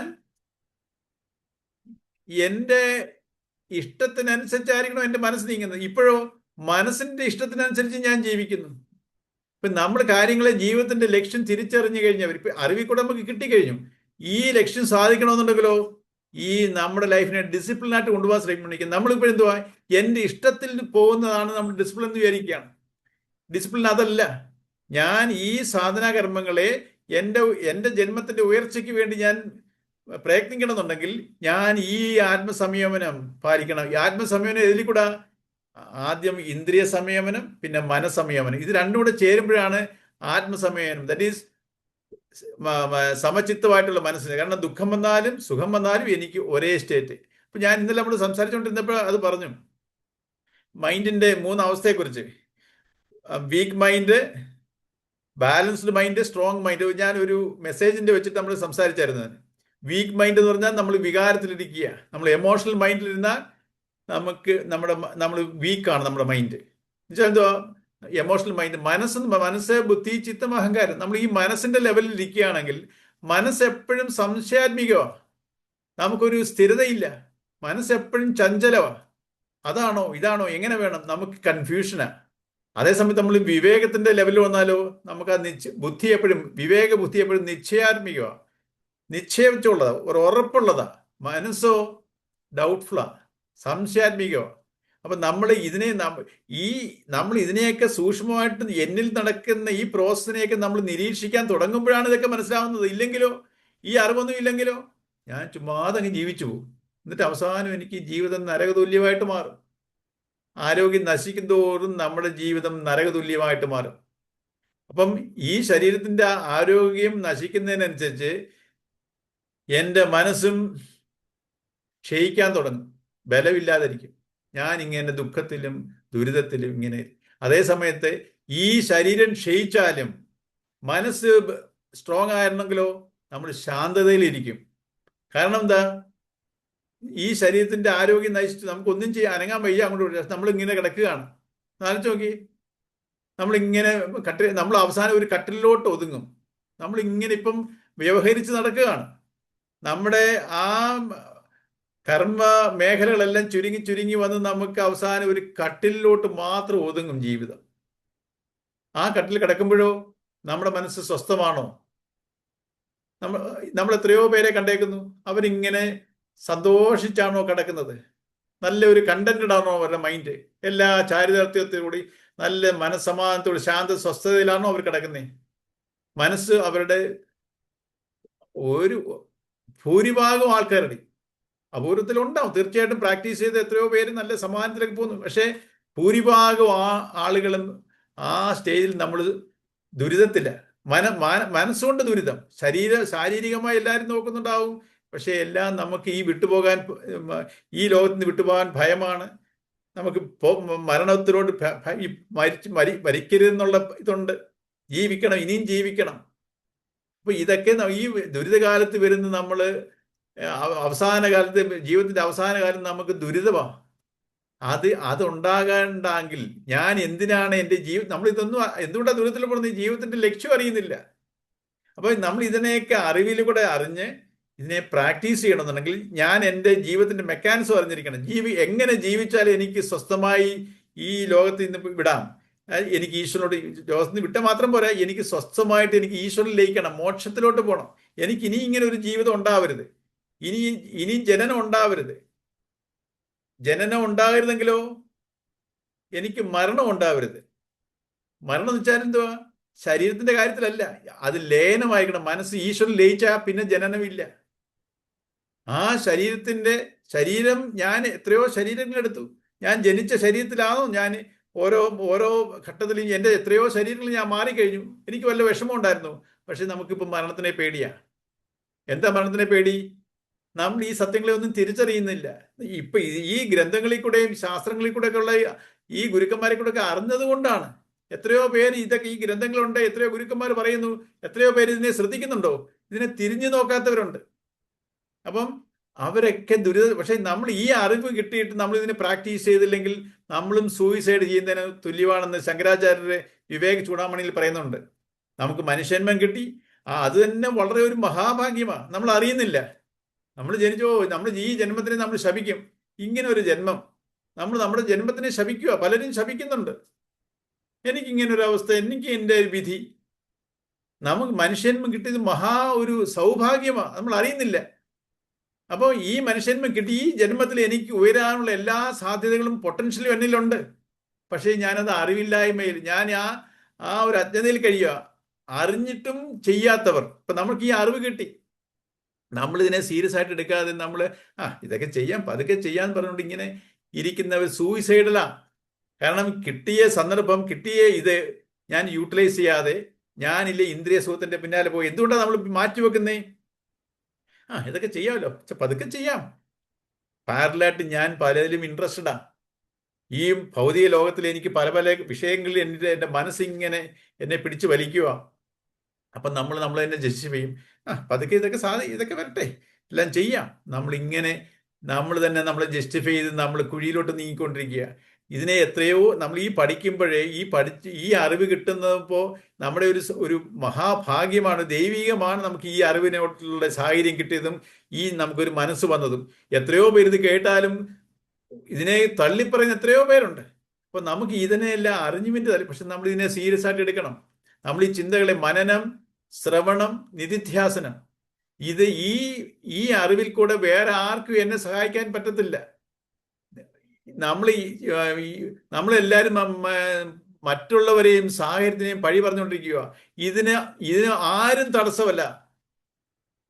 എൻ്റെ ഇഷ്ടത്തിനനുസരിച്ചായിരിക്കണം എൻ്റെ മനസ്സ് നീങ്ങുന്നത്. ഇപ്പോഴോ മനസ്സിന്റെ ഇഷ്ടത്തിനനുസരിച്ച് ഞാൻ ജീവിക്കുന്നു. ഇപ്പൊ നമ്മൾ ജീവിതത്തിന്റെ ലക്ഷ്യം തിരിച്ചറിഞ്ഞു കഴിഞ്ഞവർ, ഇപ്പൊ അറിവിൽ കൂടെ നമുക്ക് കിട്ടിക്കഴിഞ്ഞു. ഈ ലക്ഷ്യം സാധിക്കണമെന്നുണ്ടെങ്കിലോ നമ്മുടെ ലൈഫിനെ ഡിസിപ്ലിനായിട്ട് കൊണ്ടുപോകാൻ ശ്രമിക്കണം. നമ്മളിപ്പോൾ എന്തുവാ, എൻ്റെ ഇഷ്ടത്തിൽ പോകുന്നതാണ് നമ്മൾ ഡിസിപ്ലിൻ എന്ന് വിചാരിക്കുകയാണ്. ഡിസിപ്ലിൻ അതല്ല. ഞാൻ ഈ സാധനാകർമ്മങ്ങളെ എൻ്റെ ജന്മത്തിന്റെ ഉയർച്ചയ്ക്ക് വേണ്ടി ഞാൻ പ്രയത്നിക്കണമെന്നുണ്ടെങ്കിൽ ഞാൻ ഈ ആത്മസംയമനം പാലിക്കണം. ഈ ആത്മസംയമനം എതിൽ കൂടെ? ആദ്യം ഇന്ദ്രിയ സംയമനം, പിന്നെ മനസ്സംയമനം. ഇത് രണ്ടും കൂടെ ചേരുമ്പോഴാണ് ആത്മസംയമനം. ദാറ്റ് ഈസ് സമചിത്തമായിട്ടുള്ള മനസ്സിന്. കാരണം ദുഃഖം വന്നാലും സുഖം വന്നാലും എനിക്ക് ഒരേ സ്റ്റേറ്റ്. ഇപ്പൊ ഞാൻ ഇന്നലെ നമ്മൾ സംസാരിച്ചുകൊണ്ടിരുന്നപ്പോൾ അത് പറഞ്ഞു, മൈൻഡിന്റെ 3 അവസ്ഥയെക്കുറിച്ച്. Weak mind, balanced mind, strong mind. ഞാൻ ഒരു മെസ്സേജിന്റെ വെച്ചിട്ട് നമ്മൾ സംസാരിച്ചായിരുന്നു. വീക്ക് മൈൻഡ് എന്ന് പറഞ്ഞാൽ നമ്മൾ വികാരത്തിലിരിക്കുക. നമ്മൾ എമോഷണൽ മൈൻഡിലിരുന്നാൽ നമ്മൾ വീക്കാണ് നമ്മുടെ മൈൻഡ്. എന്നുവെച്ചാൽ എന്തുവാ എമോഷണൽ മൈൻഡ്? മനസ്സ്, ബുദ്ധി, ചിത്തം, അഹങ്കാരം. നമ്മൾ ഈ മനസ്സിന്റെ ലെവലിൽ ഇരിക്കുകയാണെങ്കിൽ മനസ്സ് എപ്പോഴും സംശയാത്മികമാണ്. നമുക്കൊരു സ്ഥിരതയില്ല. മനസ്സ് എപ്പോഴും ചഞ്ചലമാണ്. അതാണോ ഇതാണോ എങ്ങനെ വേണം, നമുക്ക് കൺഫ്യൂഷനാണ്. അതേസമയത്ത് നമ്മൾ വിവേകത്തിന്റെ ലെവലിൽ വന്നാലോ നമുക്ക് ആ ബുദ്ധി എപ്പോഴും, വിവേക ബുദ്ധി എപ്പോഴും നിശ്ചയാത്മികമാണ്, നിശ്ചയിച്ചുള്ളതാ, ഒരു ഉറപ്പുള്ളതാ. മനസ്സോ ഡൗട്ട്ഫുള്ളാ, സംശയാത്മികമാണ്. അപ്പൊ നമ്മൾ ഇതിനെയൊക്കെ സൂക്ഷ്മമായിട്ട് എന്നിൽ നടക്കുന്ന ഈ പ്രോസസ്സിനെയൊക്കെ നമ്മൾ നിരീക്ഷിക്കാൻ തുടങ്ങുമ്പോഴാണ് ഇതൊക്കെ മനസ്സിലാവുന്നത്. ഇല്ലെങ്കിലോ, ഈ അറിവൊന്നും ഇല്ലെങ്കിലോ ഞാൻ ചുമ്മാതങ്ങ് ജീവിച്ചു പോകും. എന്നിട്ട് അവസാനം എനിക്ക് ജീവിതം നരകതുല്യമായിട്ട് മാറും. ആരോഗ്യം നശിക്കും തോറും നമ്മുടെ ജീവിതം നരകതുല്യമായിട്ട് മാറും. അപ്പം ഈ ശരീരത്തിന്റെ ആരോഗ്യം നശിക്കുന്നതിനനുസരിച്ച് എൻ്റെ മനസ്സും ക്ഷയിക്കാൻ തുടങ്ങും, ബലമില്ലാതിരിക്കും. ഞാൻ ഇങ്ങനെ ദുഃഖത്തിലും ദുരിതത്തിലും ഇങ്ങനെ. അതേ സമയത്ത് ഈ ശരീരം ക്ഷയിച്ചാലും മനസ്സ് സ്ട്രോങ് ആയിരുന്നെങ്കിലോ നമ്മൾ ശാന്തതയിലിരിക്കും. കാരണം എന്താ, ഈ ശരീരത്തിന്റെ ആരോഗ്യം നശിച്ചു നമുക്കൊന്നും ചെയ്യാൻ, അനങ്ങാൻ വയ്യ. അങ്ങോട്ട് നമ്മളിങ്ങനെ കിടക്കുകയാണ്. ആലോചിച്ച് നോക്കി, നമ്മൾ അവസാനം ഒരു കട്ടിലോട്ട് ഒതുങ്ങും. നമ്മളിങ്ങനെ ഇപ്പം വ്യവഹരിച്ച് നടക്കുകയാണ്. നമ്മുടെ ആ കർമ്മ മേഖലകളെല്ലാം ചുരുങ്ങി ചുരുങ്ങി വന്ന് നമുക്ക് അവസാനം ഒരു കട്ടിലോട്ട് മാത്രം ഒതുങ്ങും ജീവിതം. ആ കട്ടിൽ കിടക്കുമ്പോഴോ നമ്മുടെ മനസ്സ് സ്വസ്ഥമാണോ? നമ്മൾ എത്രയോ പേരെ കണ്ടേക്കുന്നു, അവരിങ്ങനെ സന്തോഷിച്ചാണോ കിടക്കുന്നത്? നല്ല ഒരു കണ്ടന്റഡ് ആണോ അവരുടെ മൈൻഡ്? എല്ലാ ചാരിതാർത്ഥ്യത്തോടുകൂടി നല്ല മനസ്സമാധാനത്തോട് ശാന്ത സ്വസ്ഥതയിലാണോ അവർ കിടക്കുന്നത്? മനസ്സ് അവരുടെ ഒരു ഭൂരിഭാഗം ആൾക്കാരുടെ, അപൂർവത്തിലുണ്ടാവും തീർച്ചയായിട്ടും, പ്രാക്ടീസ് ചെയ്ത് എത്രയോ പേര് നല്ല സമാധാനത്തിലേക്ക് പോകുന്നു. പക്ഷേ ഭൂരിഭാഗം ആളുകളും ആ സ്റ്റേജിൽ നമ്മൾ ദുരിതത്തില്ല. മനസ്സുകൊണ്ട് ദുരിതം. ശാരീരികമായി എല്ലാവരും നോക്കുന്നുണ്ടാവും. പക്ഷെ എല്ലാം നമുക്ക് ഈ ലോകത്ത് നിന്ന് വിട്ടുപോകാൻ ഭയമാണ്. നമുക്ക് മരണത്തിലോട്ട് മരിക്കരുതെന്നുള്ള ഇതുണ്ട്. ജീവിക്കണം, ഇനിയും ജീവിക്കണം. അപ്പൊ ഇതൊക്കെ ഈ ദുരിതകാലത്ത് വരുന്ന നമ്മള് അവസാന കാലത്ത്, ജീവിതത്തിന്റെ അവസാന കാലം നമുക്ക് ദുരിതമാണ്. അതുണ്ടാകണ്ടെങ്കിൽ ഞാൻ എന്തിനാണ് എൻ്റെ നമ്മൾ എന്തുകൊണ്ടാണ് ദുരിതത്തിൽ പോകുന്നത്? ജീവിതത്തിന്റെ ലക്ഷ്യം അറിയുന്നില്ല. അപ്പൊ നമ്മൾ ഇതിനെയൊക്കെ അറിവിലൂടെ അറിഞ്ഞ് ഇതിനെ പ്രാക്ടീസ് ചെയ്യണമെന്നുണ്ടെങ്കിൽ ഞാൻ എൻ്റെ ജീവിതത്തിന്റെ മെക്കാനിസം അറിഞ്ഞിരിക്കണം. എങ്ങനെ ജീവിച്ചാൽ എനിക്ക് സ്വസ്ഥമായി ഈ ലോകത്ത് നിന്ന് വിടാം, എനിക്ക് ഈശ്വരനോട് ലോകത്ത് നിന്ന് വിട്ടാൽ മാത്രം പോരാ, എനിക്ക് സ്വസ്ഥമായിട്ട് എനിക്ക് ഈശ്വരനിൽ ലയിക്കണം, മോക്ഷത്തിലോട്ട് പോകണം. എനിക്ക് ഇനി ഇങ്ങനെ ഒരു ജീവിതം ഉണ്ടാവരുത്, ഇനി ജനനം ഉണ്ടാവരുത്. ജനനം ഉണ്ടാകരുതെങ്കിലോ എനിക്ക് മരണം ഉണ്ടാവരുത്. മരണം എന്ന് വെച്ചാൽ എന്തുവാ? ശരീരത്തിന്റെ കാര്യത്തിലല്ല, അത് ലയനമായിരിക്കണം. മനസ്സ് ഈശ്വരൻ ലയിച്ചാൽ പിന്നെ ജനനമില്ല. ആ ശരീരം ഞാൻ എത്രയോ ശരീരങ്ങളെടുത്തു. ഞാൻ ജനിച്ച ശരീരത്തിലാണോ ഞാൻ ഓരോ ഘട്ടത്തിലും എൻ്റെ എത്രയോ ശരീരങ്ങൾ ഞാൻ മാറിക്കഴിഞ്ഞു. എനിക്ക് വല്ല വിഷമം ഉണ്ടായിരുന്നു. പക്ഷെ നമുക്കിപ്പോൾ മരണത്തിനെ പേടിയാ. എന്താ മരണത്തിനെ പേടി? നമ്മൾ ഈ സത്യങ്ങളെ ഒന്നും തിരിച്ചറിയുന്നില്ല. ഇപ്പൊ ഈ ഗ്രന്ഥങ്ങളിൽ കൂടെയും ശാസ്ത്രങ്ങളിൽ കൂടെയൊക്കെ ഉള്ള ഈ ഗുരുക്കന്മാരെ കൂടെയൊക്കെ അറിഞ്ഞത് കൊണ്ടാണ്. എത്രയോ പേര് ഇതൊക്കെ ഈ ഗ്രന്ഥങ്ങളുണ്ട്, എത്രയോ ഗുരുക്കന്മാർ പറയുന്നു, എത്രയോ പേര് ഇതിനെ ശ്രദ്ധിക്കുന്നുണ്ടോ? ഇതിനെ തിരിഞ്ഞു നോക്കാത്തവരുണ്ട്. അപ്പം അവരൊക്കെ പക്ഷെ നമ്മൾ ഈ അറിവ് കിട്ടിയിട്ട് നമ്മൾ ഇതിനെ പ്രാക്ടീസ് ചെയ്തില്ലെങ്കിൽ നമ്മളും സൂയിസൈഡ് ചെയ്യുന്നതിന് തുല്യമാണെന്ന് ശങ്കരാചാര്യരുടെ വിവേക ചൂടാമണിയിൽ പറയുന്നുണ്ട്. നമുക്ക് മനുഷ്യന്മം കിട്ടി, അത് തന്നെ വളരെ ഒരു മഹാഭാഗ്യമാണ്. നമ്മൾ അറിയുന്നില്ല. നമ്മൾ ഈ ജന്മത്തിനെ നമ്മൾ ശപിക്കും. ഇങ്ങനെ ഒരു ജന്മം നമ്മുടെ ജന്മത്തിനെ ശപിക്കുക. പലരും ശപിക്കുന്നുണ്ട്. എനിക്കിങ്ങനൊരു അവസ്ഥ, എനിക്ക് എൻ്റെ വിധി. നമുക്ക് മനുഷ്യന്മം കിട്ടിയത് ഒരു സൗഭാഗ്യമാണ്, നമ്മൾ അറിയുന്നില്ല. അപ്പോൾ ഈ മനുഷ്യന്മം കിട്ടി, ഈ ജന്മത്തിൽ എനിക്ക് ഉയരാനുള്ള എല്ലാ സാധ്യതകളും പൊട്ടൻഷ്യലും എന്നിലുണ്ട്. പക്ഷേ ഞാനത് അറിവില്ലായ്മയിൽ, ഞാൻ ആ ഒരു അജ്ഞതയിൽ കഴിയുക. അറിഞ്ഞിട്ടും ചെയ്യാത്തവർ. ഇപ്പൊ നമുക്ക് ഈ അറിവ് കിട്ടി, നമ്മളിതിനെ സീരിയസ് ആയിട്ട് എടുക്കാതെ നമ്മൾ ഇതൊക്കെ ചെയ്യാം, പതുക്കെ ചെയ്യാന്ന് പറഞ്ഞുകൊണ്ട് ഇങ്ങനെ ഇരിക്കുന്നവർ സൂയിസൈഡലാ. കാരണം കിട്ടിയ സന്ദർഭം, കിട്ടിയ ഇത് ഞാൻ യൂട്ടിലൈസ് ചെയ്യാതെ ഞാനില്ലേ ഇന്ദ്രിയ സുഖത്തിന്റെ പിന്നാലെ പോയി. എന്തുകൊണ്ടാണ് നമ്മൾ മാറ്റിവെക്കുന്നേ? ഇതൊക്കെ ചെയ്യാമല്ലോ, പതുക്കെ ചെയ്യാം. പാരലായിട്ട് ഞാൻ പലതിലും ഇൻട്രസ്റ്റഡാ. ഈ ഭൗതിക ലോകത്തിൽ എനിക്ക് പല പല വിഷയങ്ങളിൽ എൻ്റെ മനസ്സിങ്ങനെ എന്നെ പിടിച്ചു വലിക്കുക. അപ്പം നമ്മൾ തന്നെ ജസ്റ്റിഫൈ ചെയ്യും. പതുക്കെ ഇതൊക്കെ വരട്ടെ, എല്ലാം ചെയ്യാം. നമ്മൾ തന്നെ നമ്മളെ ജസ്റ്റിഫൈ ചെയ്ത് നമ്മൾ കുഴിയിലോട്ട് നീങ്ങിക്കൊണ്ടിരിക്കുക. ഇതിനെ എത്രയോ നമ്മൾ ഈ പഠിക്കുമ്പോഴേ ഈ അറിവ് കിട്ടുന്നപ്പോൾ നമ്മുടെ ഒരു മഹാഭാഗ്യമാണ്, ദൈവികമാണ് നമുക്ക് ഈ അറിവിനോട്ടുള്ള സാഹചര്യം കിട്ടിയതും നമുക്കൊരു മനസ്സ് വന്നതും. എത്രയോ പേര് ഇത് കേട്ടാലും ഇതിനെ തള്ളിപ്പറയുന്ന എത്രയോ പേരുണ്ട്. അപ്പൊ നമുക്ക് ഇതിനെല്ലാം അറിഞ്ഞുവിൻ്റെ തള്ളി, പക്ഷെ നമ്മൾ ഇതിനെ സീരിയസ് ആയിട്ട് എടുക്കണം. നമ്മൾ ഈ ചിന്തകളെ മനനം, ശ്രവണം, നിധിധ്യാസനം, ഇത് ഈ അറിവിൽ കൂടെ വേറെ ആർക്കും എന്നെ സഹായിക്കാൻ പറ്റത്തില്ല. നമ്മളെല്ലാവരും മറ്റുള്ളവരെയും സാഹചര്യത്തിനെയും പഴി പറഞ്ഞുകൊണ്ടിരിക്കുക. ഇതിന് ആരും തടസ്സമല്ല,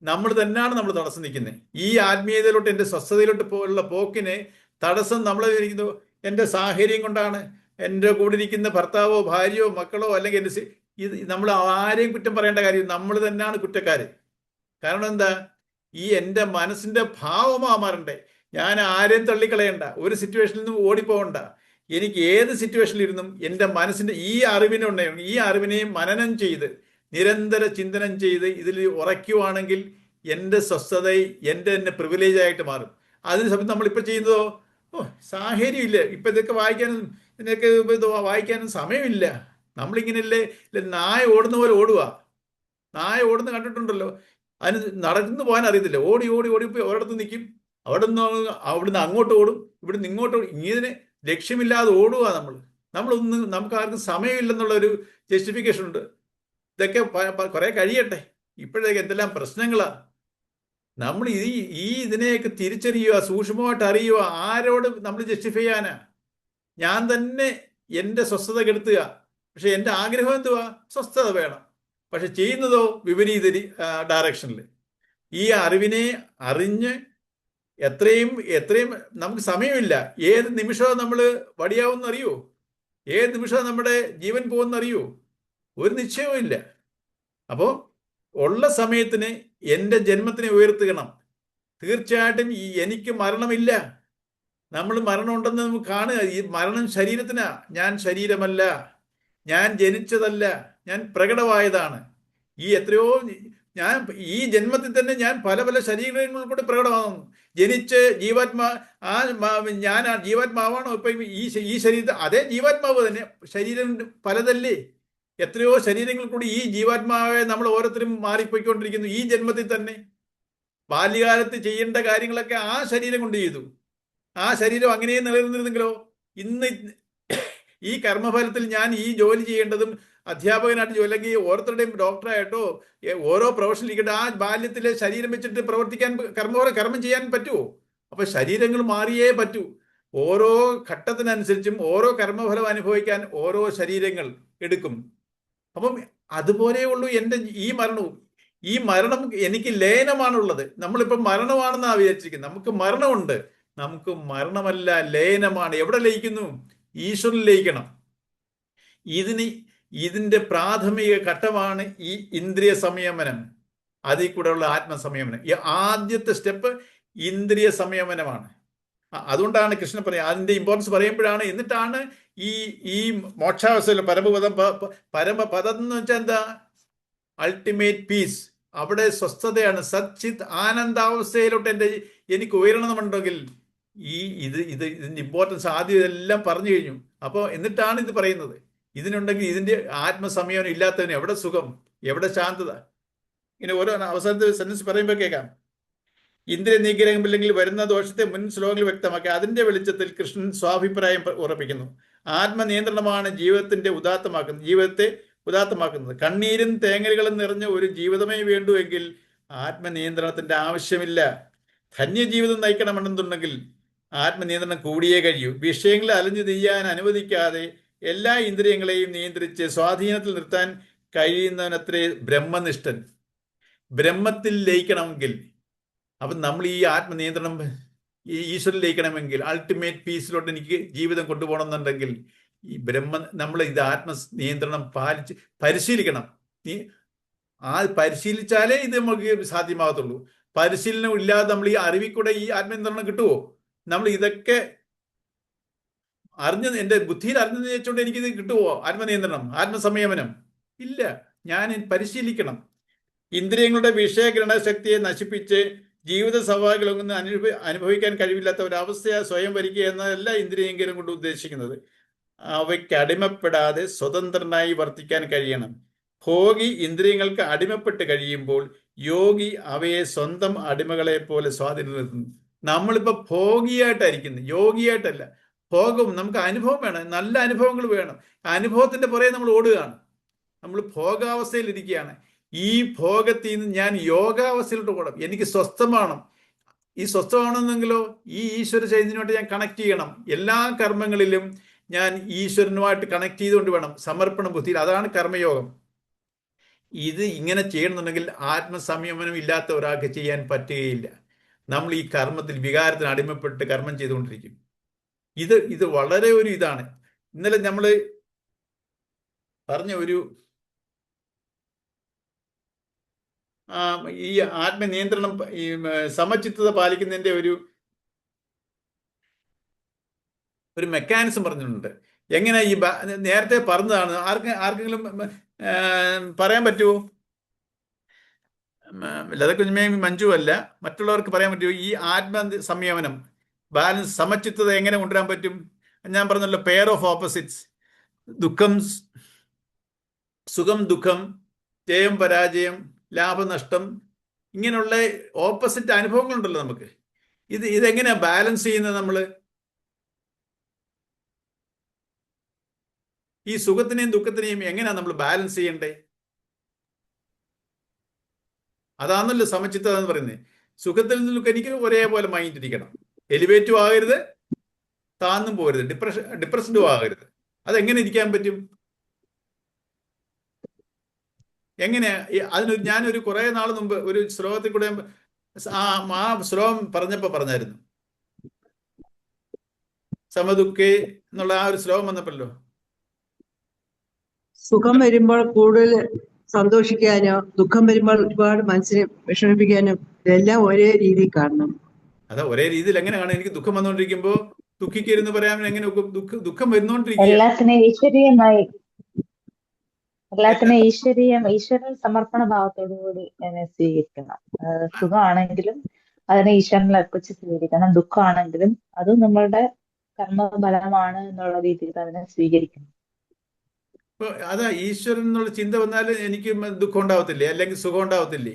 നമ്മൾ തന്നെയാണ് നമ്മൾ തടസ്സം നിൽക്കുന്നത്. ഈ ആത്മീയതയിലോട്ട്, എൻ്റെ സ്വസ്ഥതയിലോട്ട് ഉള്ള പോക്കിന് തടസ്സം നമ്മൾ ഇരിക്കുന്നു എൻ്റെ സാഹചര്യം കൊണ്ടാണ്. എൻ്റെ കൂടെ ഇരിക്കുന്ന ഭർത്താവോ ഭാര്യയോ മക്കളോ അല്ലെങ്കിൽ ഇത് നമ്മൾ ആരെയും കുറ്റം പറയേണ്ട കാര്യം, നമ്മൾ തന്നെയാണ് കുറ്റക്കാര്. കാരണം എന്താ, എൻ്റെ മനസ്സിന്റെ ഭാവമാ മാറണ്ടേ. ഞാൻ ആരെയും തള്ളിക്കളയണ്ട, ഒരു സിറ്റുവേഷനിൽ നിന്നും ഓടിപ്പോകണ്ട. എനിക്ക് ഏത് സിറ്റുവേഷനിലിരുന്നും എൻ്റെ മനസ്സിന്റെ ഈ അറിവിനെയും മനനം ചെയ്ത് നിരന്തര ചിന്തനം ചെയ്ത് ഇതിൽ ഉറയ്ക്കുവാണെങ്കിൽ എൻ്റെ സ്വസ്ഥത എൻ്റെ പ്രിവിലേജ് ആയിട്ട് മാറും. അതിന് സമയത്ത് നമ്മളിപ്പോൾ ചെയ്യുന്നതോ, സാഹചര്യമില്ല, ഇപ്പം ഇതൊക്കെ വായിക്കാനും സമയമില്ല. നമ്മളിങ്ങനെയല്ലേ നായ ഓടുന്ന പോലെ ഓടുക. നായ ഓടുന്ന കണ്ടിട്ടുണ്ടല്ലോ, അതിന് നടന്നു പോകാൻ അറിയത്തില്ല. ഓടി ഓടി ഓടി പോയി ഒരിടത്ത് നിൽക്കും, അവിടുന്ന് അങ്ങോട്ട് ഓടും, ഇവിടുന്ന് ഇങ്ങോട്ട് ഓടും. ഇങ്ങനെ ലക്ഷ്യമില്ലാതെ ഓടുക. നമുക്ക് ആർക്കും സമയമില്ലെന്നുള്ളൊരു ജസ്റ്റിഫിക്കേഷൻ ഉണ്ട്. ഇതൊക്കെ കുറെ കഴിയട്ടെ, ഇപ്പോഴേക്ക് എന്തെല്ലാം പ്രശ്നങ്ങളാ. നമ്മൾ ഇതിനെയൊക്കെ തിരിച്ചറിയുക, സൂക്ഷ്മമായിട്ട് അറിയുക. ആരോട് നമ്മൾ ജസ്റ്റിഫൈ ചെയ്യാനാ? ഞാൻ തന്നെ എൻ്റെ സ്വസ്ഥത കെടുത്തുക. പക്ഷെ എൻ്റെ ആഗ്രഹം എന്തുവാ? സ്വസ്ഥത വേണം. പക്ഷെ ചെയ്യുന്നതോ വിപരീത ഡയറക്ഷനിൽ. ഈ അറിവിനെ അറിഞ്ഞ് എത്രയും നമുക്ക് സമയമില്ല. ഏത് നിമിഷവും നമ്മൾ വടിയാവുമെന്ന് അറിയോ? ഏത് നിമിഷവും നമ്മുടെ ജീവൻ പോകുമെന്ന് അറിയോ? ഒരു നിശ്ചയവും ഇല്ല. അപ്പോൾ ഉള്ള സമയത്തിന് എൻ്റെ ജന്മത്തിനെ ഉയർത്തുകണം. തീർച്ചയായിട്ടും എനിക്ക് മരണമില്ല. നമ്മൾ മരണമുണ്ടെന്ന് നമുക്ക് കാണുക. ഈ മരണം ശരീരത്തിനാ. ഞാൻ ശരീരമല്ല, ഞാൻ ജനിച്ചതല്ല, ഞാൻ പ്രകടമായതാണ്. ഈ ജന്മത്തിൽ തന്നെ ഞാൻ പല പല ശരീരങ്ങളിൽ കൂടെ പ്രകടമാകുന്നു. ജനിച്ച് ഞാൻ ജീവാത്മാവാണോ ഇപ്പം ഈ ശരീരത്തിൽ? അതേ ജീവാത്മാവ് തന്നെ. ശരീരം പലതല്ലേ? എത്രയോ ശരീരങ്ങൾ കൂടി ഈ ജീവാത്മാവെ നമ്മൾ ഓരോരുത്തരും മാറിപ്പോയിക്കൊണ്ടിരിക്കുന്നു ഈ ജന്മത്തിൽ തന്നെ. ബാല്യകാലത്ത് ചെയ്യേണ്ട കാര്യങ്ങളൊക്കെ ആ ശരീരം കൊണ്ട് ചെയ്തു. ആ ശരീരം അങ്ങനെ നിലനിന്നിരുന്നെങ്കിലോ ഇന്ന് ഈ കർമ്മഫലത്തിൽ ഞാൻ ഈ ജോലി ചെയ്യേണ്ടതും അധ്യാപകനായിട്ട് ജോലി, അല്ലെങ്കിൽ ഓരോരുത്തരുടെയും ഡോക്ടറായിട്ടോ ഓരോ പ്രൊഫഷനിൽ ഇരിക്കട്ടെ, ആ ബാല്യത്തിലെ ശരീരം വെച്ചിട്ട് പ്രവർത്തിക്കാൻ കർമ്മം ചെയ്യാൻ പറ്റുമോ? അപ്പൊ ശരീരങ്ങൾ മാറിയേ പറ്റൂ. ഓരോ ഘട്ടത്തിനനുസരിച്ചും ഓരോ കർമ്മഫലം അനുഭവിക്കാൻ ഓരോ ശരീരങ്ങൾ എടുക്കും. അപ്പം അതുപോലെയുള്ളൂ എൻ്റെ മരണവും. ഈ മരണം എനിക്ക് ലയനമാണുള്ളത്. നമ്മളിപ്പം മരണമാണെന്നാണ് വിചാരിച്ചിരിക്കുന്നത്. നമുക്ക് മരണമുണ്ട്. നമുക്ക് മരണമല്ല, ലയനമാണ്. എവിടെ ലയിക്കുന്നു? ഈശ്വരനിൽ ലയിക്കണം. ഇതിന്റെ പ്രാഥമിക ഘട്ടമാണ് ഈ ഇന്ദ്രിയ സംയമനം, അതിൽ കൂടെയുള്ള ആത്മസംയമനം. ഈ ആദ്യത്തെ സ്റ്റെപ്പ് ഇന്ദ്രിയ സംയമനമാണ്. അതുകൊണ്ടാണ് കൃഷ്ണൻ പറയുക, അതിന്റെ ഇമ്പോർട്ടൻസ് പറയുമ്പോഴാണ്. എന്നിട്ടാണ് ഈ മോക്ഷാവസ്ഥയിൽ പരമപദം എന്ന് വെച്ചാൽ എന്താ? Ultimate peace. അവിടെ സ്വസ്ഥതയാണ്. സച്ചിത് ആനന്ദാവസ്ഥയിലോട്ട് എനിക്ക് ഉയരണമെന്നുണ്ടെങ്കിൽ ഇതിന്റെ ഇമ്പോർട്ടൻസ് ആദ്യം ഇതെല്ലാം പറഞ്ഞു കഴിഞ്ഞു. അപ്പോൾ എന്നിട്ടാണ് ഇത് പറയുന്നത്. ഇതിനുണ്ടെങ്കിൽ ഇതിന്റെ ആത്മസംയമനം ഇല്ലാത്തതിന് എവിടെ സുഖം, എവിടെ ശാന്തത? ഇങ്ങനെ ഓരോ അവസാനത്തെ സെന്റൻസ് പറയുമ്പോൾ കേൾക്കാം. ഇന്ദ്രിയ നിഗ്രഹമില്ലെങ്കിൽ വരുന്ന ദോഷത്തെ മുൻ ശ്ലോകങ്ങളിൽ വ്യക്തമാക്കി അതിന്റെ വെളിച്ചത്തിൽ കൃഷ്ണൻ സ്വാഭിപ്രായം ഉറപ്പിക്കുന്നു. ആത്മനിയന്ത്രണമാണ് ജീവിതത്തെ ഉദാത്തമാക്കുന്നത്. കണ്ണീരും തേങ്ങലുകളും നിറഞ്ഞ ഒരു ജീവിതമേ വേണ്ടുവെങ്കിൽ ആത്മനിയന്ത്രണത്തിന്റെ ആവശ്യമില്ല. ധന്യജീവിതം നയിക്കണമെന്നുണ്ടെങ്കിൽ ആത്മനിയന്ത്രണം കൂടിയേ കഴിയൂ. വിഷയങ്ങളെ അലഞ്ഞു തിരിയാൻ അനുവദിക്കാതെ എല്ലാ ഇന്ദ്രിയങ്ങളെയും നിയന്ത്രിച്ച് സ്വാധീനത്തിൽ നിർത്താൻ കഴിയുന്നവനത്രേ ബ്രഹ്മനിഷ്ഠൻ. ബ്രഹ്മത്തിൽ ലയിക്കണമെങ്കിൽ, അപ്പം നമ്മൾ ഈ ആത്മനിയന്ത്രണം ഈശ്വരൻ ലയിക്കണമെങ്കിൽ, അൾട്ടിമേറ്റ് പീസിലോട്ട് എനിക്ക് ജീവിതം കൊണ്ടുപോകണം എന്നുണ്ടെങ്കിൽ നമ്മൾ ഇത് ആത്മനിയന്ത്രണം പരിശീലിക്കണം. പരിശീലിച്ചാലേ ഇത് നമുക്ക് സാധ്യമാകത്തുള്ളൂ. പരിശീലനം ഇല്ലാതെ നമ്മൾ ഈ അറിവിൽ കൂടെ ഈ ആത്മനിയന്ത്രണം കിട്ടുമോ? നമ്മൾ ഇതൊക്കെ എൻ്റെ ബുദ്ധിയിൽ അറിഞ്ഞെന്ന് വെച്ചുകൊണ്ട് എനിക്കിത് കിട്ടുമോ? ആത്മനിയന്ത്രണം, ആത്മസംയമനം? ഇല്ല. ഞാൻ പരിശീലിക്കണം. ഇന്ദ്രിയങ്ങളുടെ വിഷയഗ്രഹണ ശക്തിയെ നശിപ്പിച്ച് ജീവിത സവാലുകളൊന്നും അനുഭവിക്കാൻ കഴിവില്ലാത്ത ഒരവസ്ഥയെ സ്വയം വരിക്കുക എന്നതല്ല ഇന്ദ്രിയങ്കിലും കൊണ്ട് ഉദ്ദേശിക്കുന്നത്. അവയ്ക്ക് അടിമപ്പെടാതെ സ്വതന്ത്രനായി വർത്തിക്കാൻ കഴിയണം. ഭോഗി ഇന്ദ്രിയങ്ങൾക്ക് അടിമപ്പെട്ട് കഴിയുമ്പോൾ യോഗി അവയെ സ്വന്തം അടിമകളെ പോലെ സ്വാധീനം നിർത്തുന്നു. നമ്മളിപ്പോൾ ഭോഗിയായിട്ടായിരിക്കുന്നത്, യോഗിയായിട്ടല്ല. ഭോഗം, നമുക്ക് അനുഭവം വേണം, നല്ല അനുഭവങ്ങൾ വേണം. അനുഭവത്തിന്റെ പുറകെ നമ്മൾ ഓടുകയാണ്, നമ്മൾ ഭോഗാവസ്ഥയിൽ ഇരിക്കുകയാണ്. ഈ ഭോഗത്തിൽ നിന്ന് ഞാൻ യോഗാവസ്ഥയിലോട്ട് പോകണം. എനിക്ക് സ്വസ്ഥമാണ്. ഈ സ്വസ്ഥമാണെന്നെങ്കിലോ ഈ ഈശ്വര ചൈതന്യമായിട്ട് ഞാൻ കണക്ട് ചെയ്യണം. എല്ലാ കർമ്മങ്ങളിലും ഞാൻ ഈശ്വരനുമായിട്ട് കണക്ട് ചെയ്തുകൊണ്ട് വേണം, സമർപ്പണ ബുദ്ധിയിൽ. അതാണ് കർമ്മയോഗം. ഇത് ഇങ്ങനെ ചെയ്യണമെന്നുണ്ടെങ്കിൽ ആത്മസംയമനം ഇല്ലാത്ത ഒരാൾക്ക് ചെയ്യാൻ പറ്റുകയില്ല. നമ്മൾ ഈ കർമ്മത്തിൽ, വികാരത്തിന് അടിമപ്പെട്ട് കർമ്മം ചെയ്തുകൊണ്ടിരിക്കും. ഇത് വളരെ ഒരു ഇതാണ്. ഇന്നലെ നമ്മൾ പറഞ്ഞ ഒരു ഈ ആത്മനിയന്ത്രണം, ഈ സമചിത്തത പാലിക്കുന്നതിന്റെ ഒരു മെക്കാനിസം പറഞ്ഞിട്ടുണ്ട്. എങ്ങനെ ഈ നേരത്തെ പറഞ്ഞതാണ്, ആർക്കെങ്കിലും പറയാൻ പറ്റുമോ? ലതകുഞ്ഞുമേയും മഞ്ജു അല്ല, മറ്റുള്ളവർക്ക് പറയാൻ പറ്റുമോ ഈ സംയമനം, ബാലൻസ്, സമചിത്തത എങ്ങനെ കൊണ്ടുവരാൻ പറ്റും? ഞാൻ പറഞ്ഞല്ലോ, പെയർ ഓഫ് ഓപ്പോസിറ്റ്സ്. ദുഃഖം, സുഖം, ദുഃഖം, ജയം, പരാജയം, ലാഭനഷ്ടം, ഇങ്ങനെയുള്ള ഓപ്പോസിറ്റ് അനുഭവങ്ങളുണ്ടല്ലോ നമുക്ക്. ഇതെങ്ങനെയാ ബാലൻസ് ചെയ്യുന്നത്? നമ്മൾ ഈ സുഖത്തിനെയും ദുഃഖത്തിനെയും എങ്ങനെയാ നമ്മൾ ബാലൻസ് ചെയ്യണ്ടേ? അതാണല്ലോ സമചിത്തത എന്ന് പറയുന്നത്. സുഖത്തിൽ നിന്നൊക്കെ എനിക്ക് ഒരേപോലെ മൈൻഡ് ഇരിക്കണം, എലിവേറ്റും ആകരുത്, താന്നും പോകരുത്, ഡിപ്രഷനും ആകരുത്. അതെങ്ങനെ ഇരിക്കാൻ പറ്റും? എങ്ങനെയാ? ഞാനൊരു കുറെ നാൾ മുമ്പ് ഒരു ശ്ലോകത്തിൽ കൂടെ ആ ശ്ലോകം പറഞ്ഞായിരുന്നു, സമദുഃഖേ എന്നുള്ള ആ ഒരു ശ്ലോകം വന്നപ്പോഴല്ലോ, സുഖം വരുമ്പോൾ കൂടുതൽ സന്തോഷിക്കാനോ ദുഃഖം വരുമ്പോൾ ഒരുപാട് മനസ്സിനെ വിഷമിപ്പിക്കാനോ ഇതെല്ലാം ഒരേ രീതിയിൽ കാണണം. അതാ, ഒരേ രീതിയിൽ എങ്ങനെ കാണാം? എനിക്ക് ദുഃഖം വന്നുകൊണ്ടിരിക്കുമ്പോ ദുഃഖിക്കരുന്ന് പറയാൻ എങ്ങനെ? ദുഃഖം വരുന്നോണ്ടിരിക്കുക. എല്ലാത്തിനും ഈശ്വരൻ സമർപ്പണ ഭാവത്തോടു കൂടി അതിനെ സ്വീകരിക്കണം. സുഖമാണെങ്കിലും അതിനെ ഈശ്വരനിൽ അർപ്പിച്ച് സ്വീകരിക്കണം. ദുഃഖമാണെങ്കിലും അതും നമ്മളുടെ കർമ്മഫലമാണ് എന്നുള്ള രീതിയിൽ അതിനെ സ്വീകരിക്കണം. അതാ, ഈശ്വരൻ എന്നുള്ള ചിന്ത വന്നാൽ എനിക്ക് ദുഃഖം ഉണ്ടാവത്തില്ലേ? അല്ലെങ്കിൽ സുഖം ഉണ്ടാവത്തില്ലേ?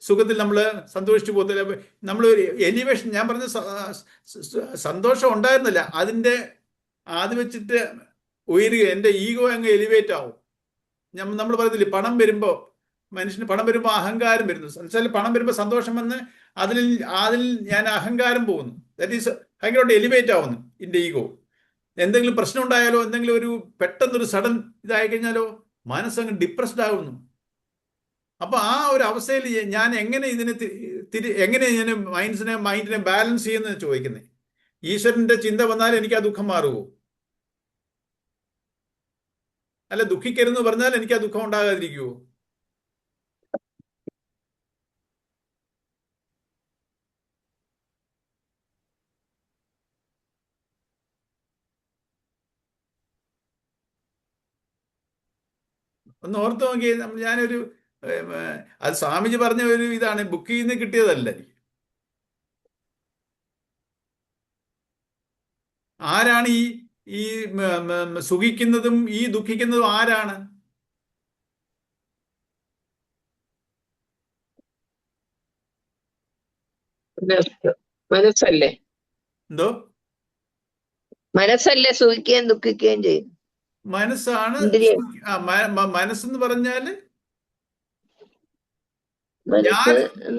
സുഖത്തിൽ നമ്മൾ സന്തോഷിച്ചു പോകത്തില്ല. നമ്മൾ എലിവേഷൻ, ഞാൻ പറഞ്ഞ സന്തോഷം ഉണ്ടായിരുന്നില്ല, അത് വെച്ചിട്ട് ഉയരുക, എൻ്റെ ഈഗോ അങ്ങ് എലിവേറ്റ് ആവും. നമ്മൾ പറയത്തില്ലേ, മനുഷ്യന് പണം വരുമ്പോൾ അഹങ്കാരം വരുന്നു. എന്നുവെച്ചാൽ പണം വരുമ്പോൾ സന്തോഷം വന്ന് അതിൽ ഞാൻ അഹങ്കാരം പോകുന്നു. ദാറ്റ് ഈസ് ഭയങ്കരമായിട്ട് എലിവേറ്റ് ആവുന്നു എൻ്റെ ഈഗോ. എന്തെങ്കിലും പ്രശ്നം ഉണ്ടായാലോ, എന്തെങ്കിലും ഒരു പെട്ടെന്നൊരു സഡൻ ഇതായി കഴിഞ്ഞാലോ മനസ്സങ്ങ് ഡിപ്രസ്ഡ് ആകുന്നു. അപ്പൊ ആ ഒരു അവസ്ഥയിൽ ഞാൻ എങ്ങനെ എങ്ങനെ ഞാൻ മൈൻഡിനെ ബാലൻസ് ചെയ്യുന്നത് ചോദിക്കുന്നത്. ഈശ്വരന്റെ ചിന്ത വന്നാൽ എനിക്ക് ആ ദുഃഖം മാറുമോ? അല്ല, ദുഃഖിക്കരുന്ന് പറഞ്ഞാൽ എനിക്ക് ആ ദുഃഖം ഉണ്ടാകാതിരിക്കുവോ? ഒന്ന് ഓർത്ത് നോക്കി. ഞാനൊരു അത് സ്വാമിജി പറഞ്ഞ ഒരു ഇതാണ്, ബുക്കിൽ നിന്ന് കിട്ടിയതല്ല. ആരാണ് ഈ സുഖിക്കുന്നതും ഈ ദുഃഖിക്കുന്നതും ആരാണ്? മനസ്സല്ലേ? എന്തോ? മനസ്സല്ലേ സുഖിക്കുകയും ദുഃഖിക്കുകയും ചെയ്യും? മനസ്സാണ്. മനസ്സെന്ന് പറഞ്ഞാല്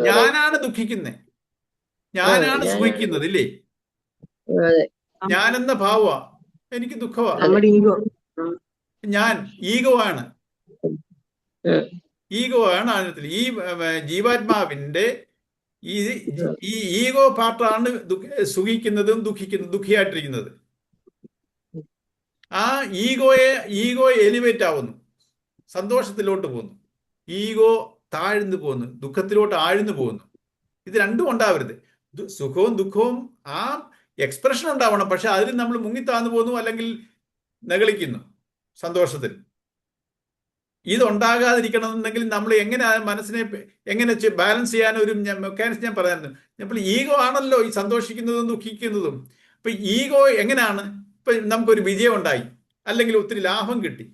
ഞാനാണ് ദുഃഖിക്കുന്നത്, ഞാനാണ് സുഖിക്കുന്നത്, ഇല്ലേ? ഞാനെന്ന ഭാവ എനിക്ക് ദുഃഖമാണ്. ഞാൻ ഈഗോ ആണ് ആഴത്തിൽ. ഈ ജീവാത്മാവിന്റെ ഈ ഈഗോ പാർട്ടാണ് സുഖിക്കുന്നതും ദുഃഖിയായിട്ടിരിക്കുന്നത്. ആ ഈഗോ എലിവേറ്റ് ആവുന്നു, സന്തോഷത്തിലോട്ട് പോകുന്നു. ഈഗോ താഴ്ന്നു പോകുന്നു, ദുഃഖത്തിലോട്ട് ആഴ്ന്നു പോകുന്നു. ഇത് രണ്ടും ഉണ്ടാവരുത്. സുഖവും ദുഃഖവും ആ എക്സ്പ്രഷൻ ഉണ്ടാവണം, പക്ഷെ അതിൽ നമ്മൾ മുങ്ങിത്താന്നു പോകുന്നു, അല്ലെങ്കിൽ നെകളിക്കുന്നു സന്തോഷത്തിൽ. ഇതുണ്ടാകാതിരിക്കണമെന്നുണ്ടെങ്കിൽ നമ്മൾ എങ്ങനെ ആ മനസ്സിനെ എങ്ങനെ ബാലൻസ് ചെയ്യാൻ ഒരു മെക്കാനിസം ഞാൻ പറയായിരുന്നു. അപ്പോൾ ഈഗോ ആണല്ലോ ഈ സന്തോഷിക്കുന്നതും ദുഃഖിക്കുന്നതും. ഇപ്പൊ ഈഗോ എങ്ങനെയാണ്? ഇപ്പൊ നമുക്കൊരു വിജയം ഉണ്ടായി, അല്ലെങ്കിൽ ഒത്തിരി ലാഭം കിട്ടി,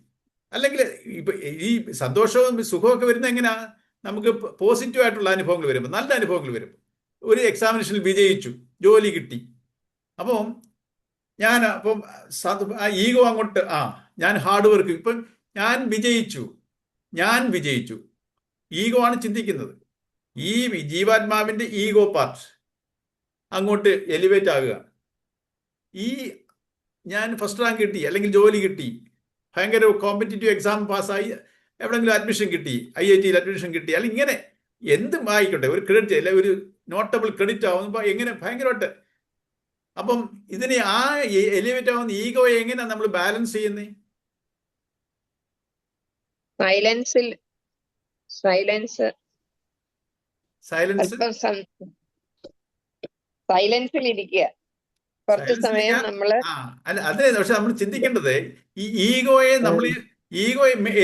അല്ലെങ്കിൽ ഇപ്പൊ ഈ സന്തോഷവും സുഖമൊക്കെ വരുന്ന എങ്ങനെയാ? നമുക്ക് പോസിറ്റീവ് ആയിട്ടുള്ള അനുഭവങ്ങൾ വരുമ്പോൾ, നല്ല അനുഭവങ്ങൾ വരുമ്പോൾ. ഒരു എക്സാമിനേഷനിൽ വിജയിച്ചു, ജോലി കിട്ടി, അപ്പം ആ ഈഗോ അങ്ങോട്ട് ഞാൻ ഹാർഡ് വർക്ക്, ഇപ്പം ഞാൻ വിജയിച്ചു. ഈഗോ ആണ് ചിന്തിക്കുന്നത്. ഈ ജീവാത്മാവിന്റെ ഈഗോ പാർട്ട് അങ്ങോട്ട് എലിവേറ്റ് ആകുക. ഈ ഞാൻ ഫസ്റ്റ് റാങ്ക് കിട്ടി, അല്ലെങ്കിൽ ജോലി കിട്ടി, ഭയങ്കര കോമ്പറ്റീറ്റീവ് എക്സാം പാസ്സായി, എവിടെയെങ്കിലും അഡ്മിഷൻ കിട്ടി, IIT അഡ്മിഷൻ കിട്ടി, അല്ലെങ്കിൽ ഇങ്ങനെ എന്തും ആയിക്കോട്ടെ, ഒരു ക്രെഡിറ്റ് അല്ലെ ഒരു നോട്ടബിൾ ക്രെഡിറ്റ് ആവുമ്പോൾ എങ്ങനെ ഭയങ്കരമായിട്ട്. അപ്പം ഇതിനെ എലിവേറ്റ് ആവുന്ന ഈഗോയെ എങ്ങനെയാ നമ്മൾ ബാലൻസ് ചെയ്യുന്നത്? സൈലൻസിൽ ഇരിക്കുക കുറച്ച് സമയം നമ്മള്. അല്ല, അതെ. പക്ഷെ നമ്മൾ ചിന്തിക്കേണ്ടത് ഈ ഈഗോയെ